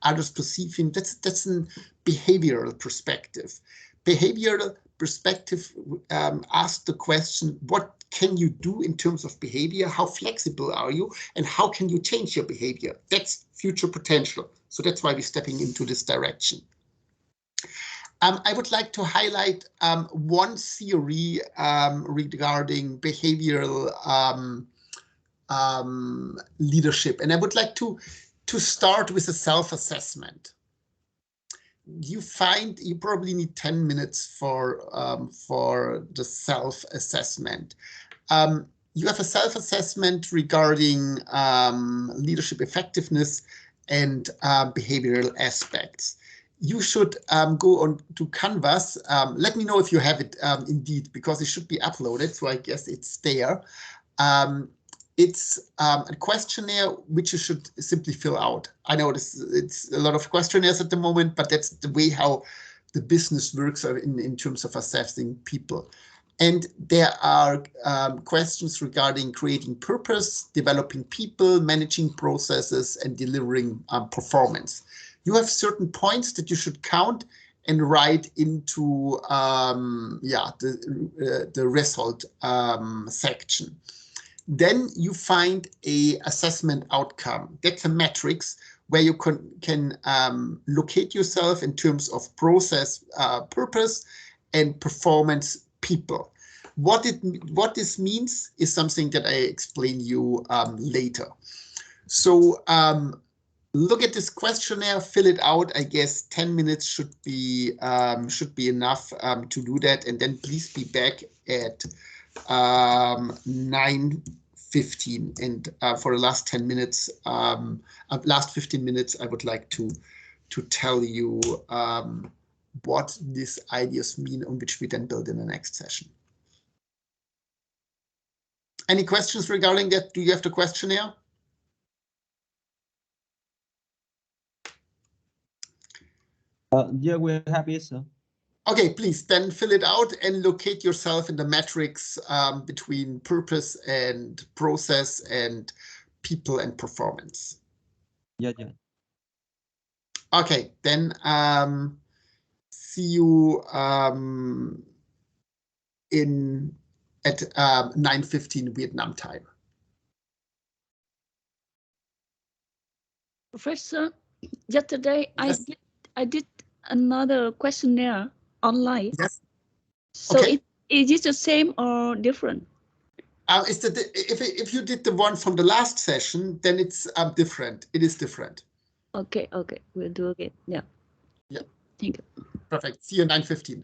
others perceive him. That's a behavioral perspective. Behavioral perspective asks the question, what can you do in terms of behavior? How flexible are you? And how can you change your behavior? That's future potential. So that's why we're stepping into this direction. I would like to highlight one theory regarding behavioral leadership. And I would like to start with a self-assessment. You probably need 10 minutes for the self-assessment. You have a self-assessment regarding leadership effectiveness and behavioral aspects. You should go on to Canvas. Let me know if you have it indeed, because it should be uploaded. So I guess it's there. It's a questionnaire which you should simply fill out. I know it's a lot of questionnaires at the moment, but that's the way how the business works in terms of assessing people. And there are questions regarding creating purpose, developing people, managing processes, and delivering performance. You have certain points that you should count and write into the result section. Then you find a assessment outcome. That's a matrix where you can locate yourself in terms of process, purpose, and performance people. What this means is something that I explain you later. So look at this questionnaire, fill it out. I guess 10 minutes should be enough to do that, and then please be back at 9:15. And for the last 10 minutes, last 15 minutes, I would like to tell you what these ideas mean, on which we then build in the next session. Any questions regarding that? Do you have the questionnaire? Yeah, we're happy, sir. Okay, please then fill it out and locate yourself in the matrix between purpose and process and people and performance. Yeah. Okay, then see you at 9:15 Vietnam time. Professor, yesterday Yes. I did another questionnaire online. Yes. So Okay. is it the same or different? Is that if you did the one from the last session, then it's different. It is different. Okay, we'll do again. Yeah. Yeah. Thank you. Perfect. See you at 9:15.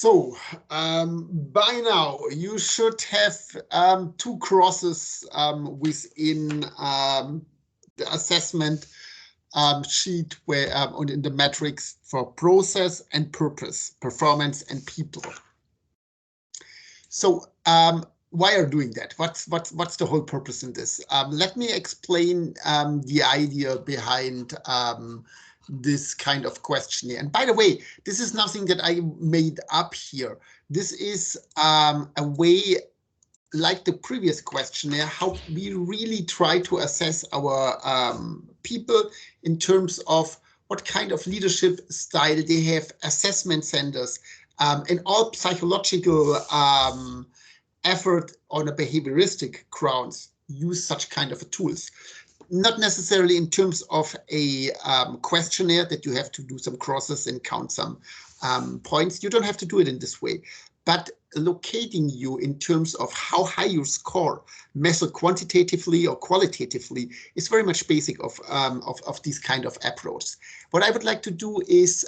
So by now you should have 2 crosses within the assessment sheet where in the metrics for process and purpose, performance and people. So why are you doing that? What's the whole purpose in this? Let me explain the idea behind this kind of questionnaire. And by the way, this is nothing that I made up here. This is a way, like the previous questionnaire, how we really try to assess our people in terms of what kind of leadership style they have, assessment centers, and all psychological effort on a behavioristic grounds use such kind of tools. Not necessarily in terms of a questionnaire that you have to do some crosses and count some points. You don't have to do it in this way, but locating you in terms of how high you score, measured quantitatively or qualitatively, is very much basic of these kind of approach. What I would like to do is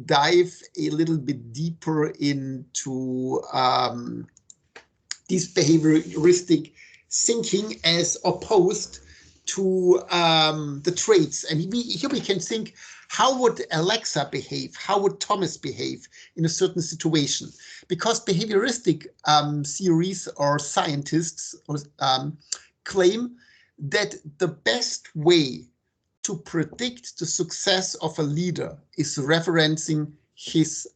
dive a little bit deeper into this behavioristic thinking as opposed to the traits. And here we can think, how would Alexa behave? How would Thomas behave in a certain situation? Because behavioristic theories or scientists claim that the best way to predict the success of a leader is referencing his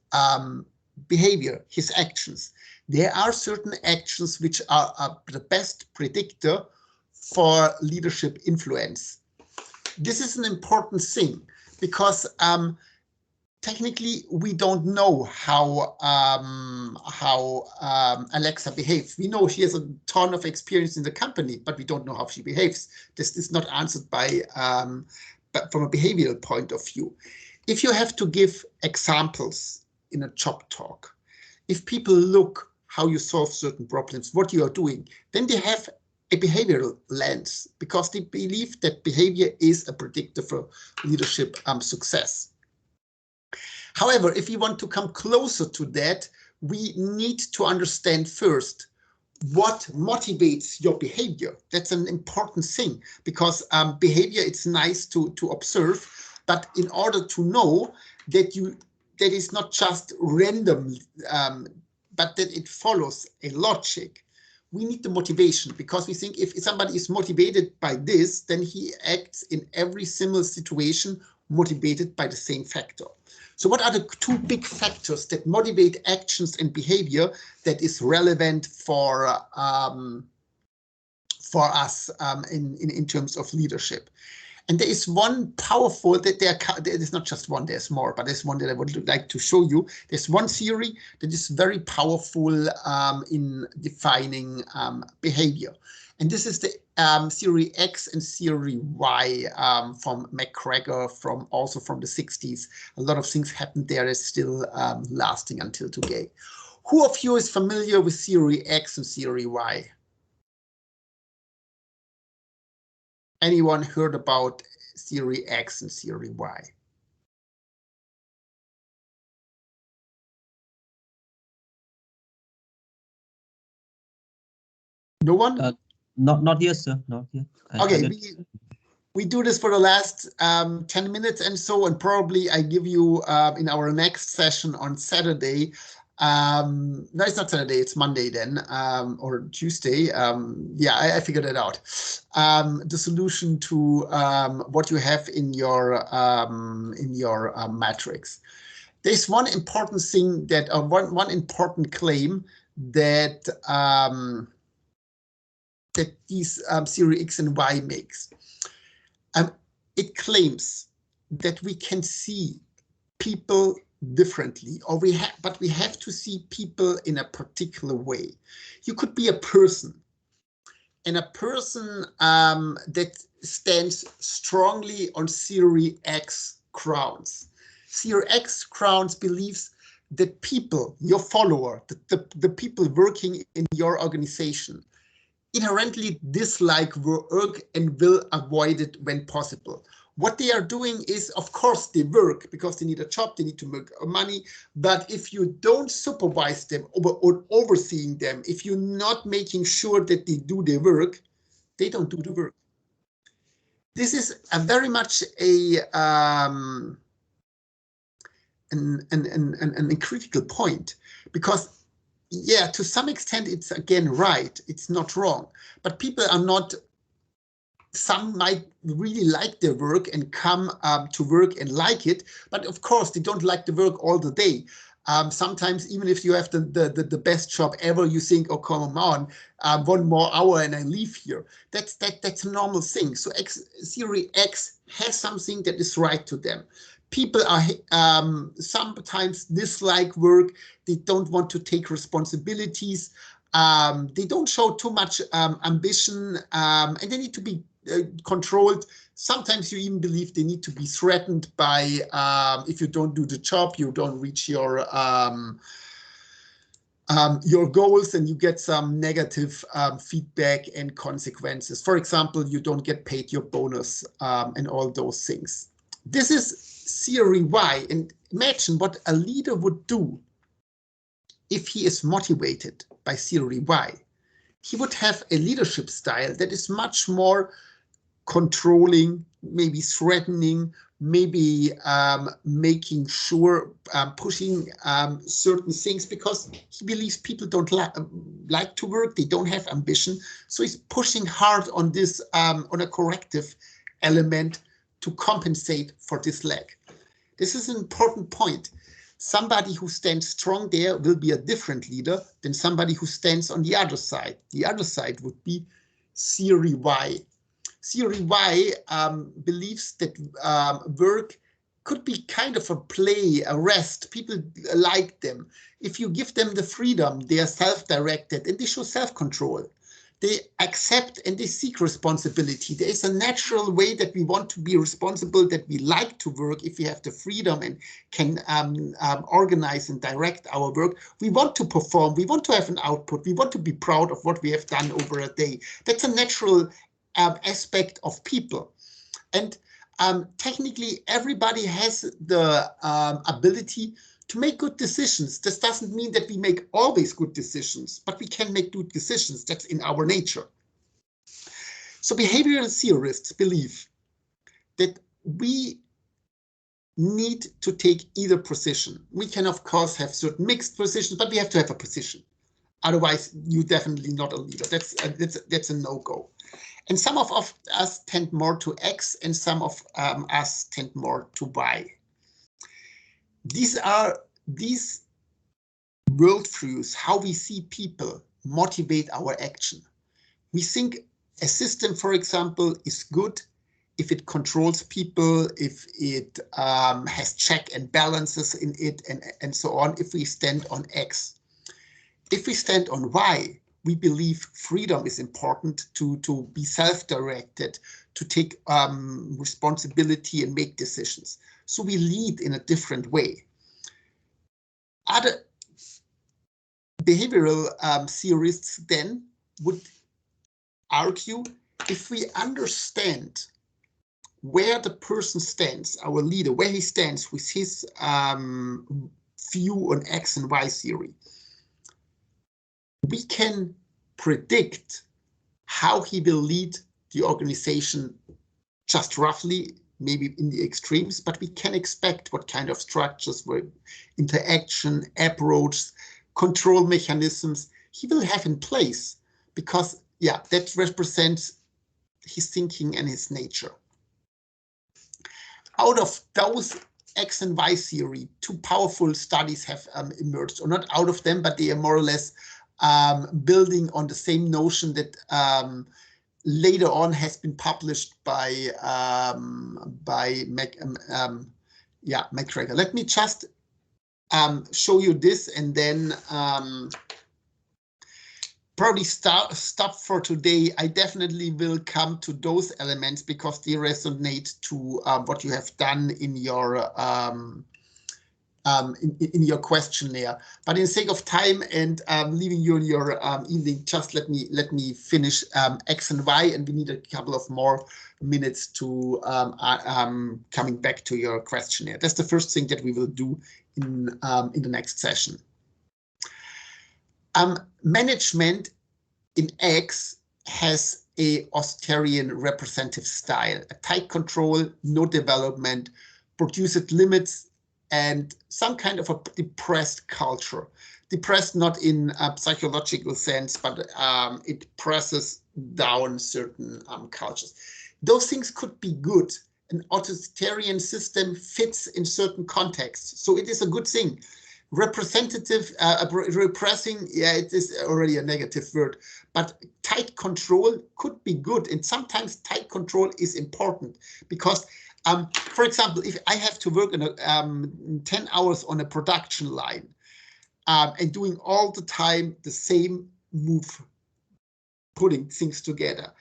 behavior, his actions. There are certain actions which are the best predictor for leadership influence. This is an important thing because technically we don't know how Alexa behaves. We know she has a ton of experience in the company, but we don't know how she behaves. This is not answered by but from a behavioral point of view. If you have to give examples in a job talk, if people look how you solve certain problems, what you are doing, then they have a behavioral lens because they believe that behavior is a predictor for leadership success. However, if we want to come closer to that, we need to understand first what motivates your behavior. That's an important thing because behavior, it's nice to observe, but in order to know that that is not just random, but that it follows a logic, we need the motivation, because we think if somebody is motivated by this, then he acts in every similar situation motivated by the same factor. So what are the 2 big factors that motivate actions and behavior that is relevant for us in terms of leadership? And there is one powerful, there is not just one, there's more, but there's one that I would like to show you. There's one theory that is very powerful in defining behavior. And this is the theory X and theory Y from McGregor, also from the 60s. A lot of things happened there that's still lasting until today. Who of you is familiar with theory X and theory Y? Anyone heard about theory X and theory Y? No one? Not yet, sir. Not yet. Okay, we do this for the last 10 minutes and so, and probably I give you in our next session on Saturday. No, it's not Saturday, it's Monday then, or Tuesday. Yeah, I figured it out. The solution to what you have in your matrix. There's one important thing that, one important claim that that these theory X and Y makes. It claims that we can see people differently, or but we have to see people in a particular way. You could be a person, and a person that stands strongly on theory X grounds. Theory X grounds believes that people, your follower, the people working in your organization, inherently dislike work and will avoid it when possible. what they are doing is, of course, they work because they need a job, they need to make money. But if you don't supervise them or overseeing them, if you're not making sure that they do their work, they don't do the work. This is a very much a critical point, because yeah, to some extent it's again right, it's not wrong, but people are not, some might really like their work and come to work and like it, but of course they don't like the work all the day. Sometimes even if you have the best job ever, you think, oh, come on, 1 more hour and I leave here. That's a normal thing. So Theory X has something that is right to them. People are sometimes dislike work. They don't want to take responsibilities. They don't show too much ambition, and they need to be controlled. Sometimes you even believe they need to be threatened by, if you don't do the job, you don't reach your goals, and you get some negative feedback and consequences. For example, you don't get paid your bonus and all those things. This is Theory Y, and imagine what a leader would do if he is motivated by Theory Y. He would have a leadership style that is much more controlling, maybe threatening, maybe making sure, pushing certain things, because he believes people don't like to work, they don't have ambition. So he's pushing hard on this, on a corrective element to compensate for this lack. This is an important point. Somebody who stands strong there will be a different leader than somebody who stands on the other side. The other side would be Theory Y. Theory Y believes that work could be kind of a play, a rest. People like them. If you give them the freedom, they are self-directed and they show self-control. They accept and they seek responsibility. There is a natural way that we want to be responsible, that we like to work if we have the freedom and can organize and direct our work. We want to perform, we want to have an output, we want to be proud of what we have done over a day. That's a natural aspect of people. And technically, everybody has the ability to make good decisions. This doesn't mean that we make always good decisions, but we can make good decisions. That's in our nature. So behavioral theorists believe that we need to take either position. We can, of course, have certain mixed positions, but we have to have a position. Otherwise, you're definitely not a leader. That's a no-go. And some of us tend more to X, and some of us tend more to Y. These worldviews, how we see people, motivate our action. We think a system, for example, is good if it controls people, if it has check and balances in it, and so on, if we stand on X. If we stand on Y, we believe freedom is important to be self-directed, to take responsibility and make decisions. So we lead in a different way. Other behavioral theorists then would argue, if we understand where the person stands, our leader, where he stands with his view on X and Y theory, we can predict how he will lead the organization, just roughly, maybe in the extremes, but we can expect what kind of structures, interaction, approach, control mechanisms he will have in place, because yeah, that represents his thinking and his nature. Out of those X and Y theory, 2 powerful studies have emerged, or not out of them, but they are more or less building on the same notion that later on has been published by McGregor. Let me just show you this, and then probably stop for today. I definitely will come to those elements because they resonate to what you have done in your in your questionnaire. But in the sake of time and leaving you in your evening, just let me finish X and Y, and we need a couple of more minutes to coming back to your questionnaire. That's the first thing that we will do in the next session. Management in X has a Austerian representative style, a tight control, no development, produced limits, and some kind of a depressed culture. Depressed not in a psychological sense, but it presses down certain cultures. Those things could be good. An authoritarian system fits in certain contexts, so it is a good thing. Representative, repressing, yeah, it is already a negative word, but tight control could be good. And sometimes tight control is important because, for example, if I have to work in 10 hours on a production line and doing all the time the same move, putting things together,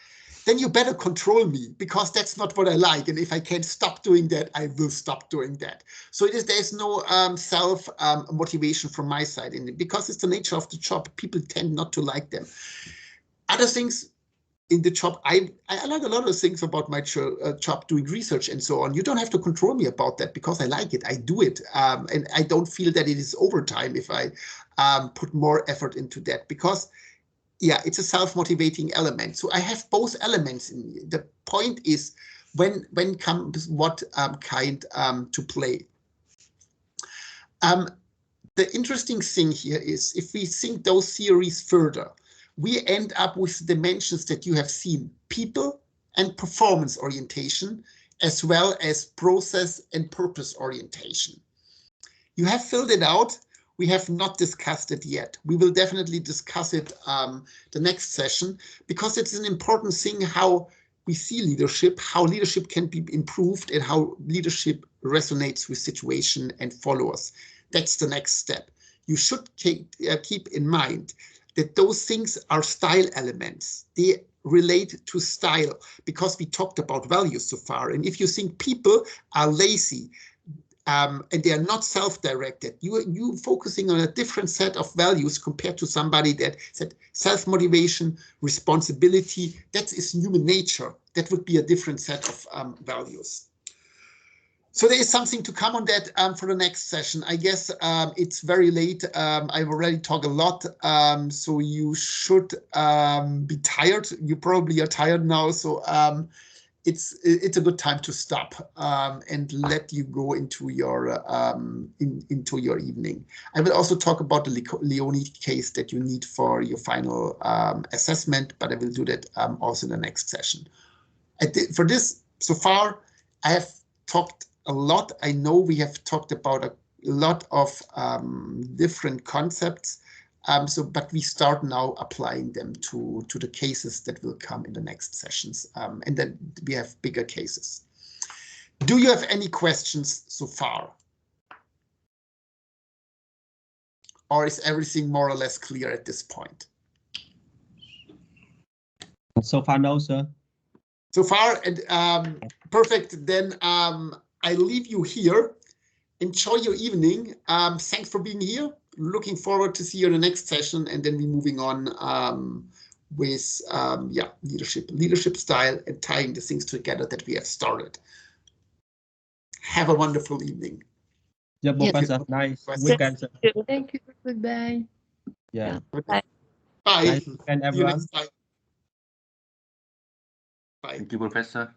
then you better control me, because that's not what I like. And if I can't stop doing that, I will stop doing that. So there's no self motivation from my side in it, because it's the nature of the job. People tend not to like them. Other things in the job, I like a lot of things about my job, doing research and so on. You don't have to control me about that, because I like it. I do it. And I don't feel that it is overtime if I put more effort into that, because yeah, it's a self-motivating element. So I have both elements in me. The point is when comes what kind to play. The interesting thing here is, if we think those theories further, we end up with dimensions that you have seen: people and performance orientation, as well as process and purpose orientation. You have filled it out. We have not discussed it yet. We will definitely discuss it the next session, because it's an important thing how we see leadership, how leadership can be improved, and how leadership resonates with situation and followers. That's the next step. You should keep in mind that those things are style elements. They relate to style, because we talked about values so far. And if you think people are lazy, and they are not self-directed, you focusing on a different set of values compared to somebody that said self-motivation, responsibility, that is human nature. That would be a different set of values. So there is something to come on that for the next session. I guess it's very late. I've already talked a lot, so you should be tired. You probably are tired now, so it's a good time to stop and let you go into your evening. I will also talk about the Leone case that you need for your final assessment, but I will do that also in the next session. For this, so far, I have talked a lot. I know we have talked about a lot of different concepts. But we start now applying them to the cases that will come in the next sessions. And then we have bigger cases. Do you have any questions so far? Or is everything more or less clear at this point? So far, no, sir. So far, and perfect. Then I leave you here. Enjoy your evening. Thanks for being here. Looking forward to see you in the next session, and then we're moving on with leadership style, and tying the things together that we have started. Have a wonderful evening. Yeah, Professor. Nice weekend, sir. Thank you. Goodbye. Yeah. Bye. Bye. Nice weekend, everyone. Bye. Thank you, Professor.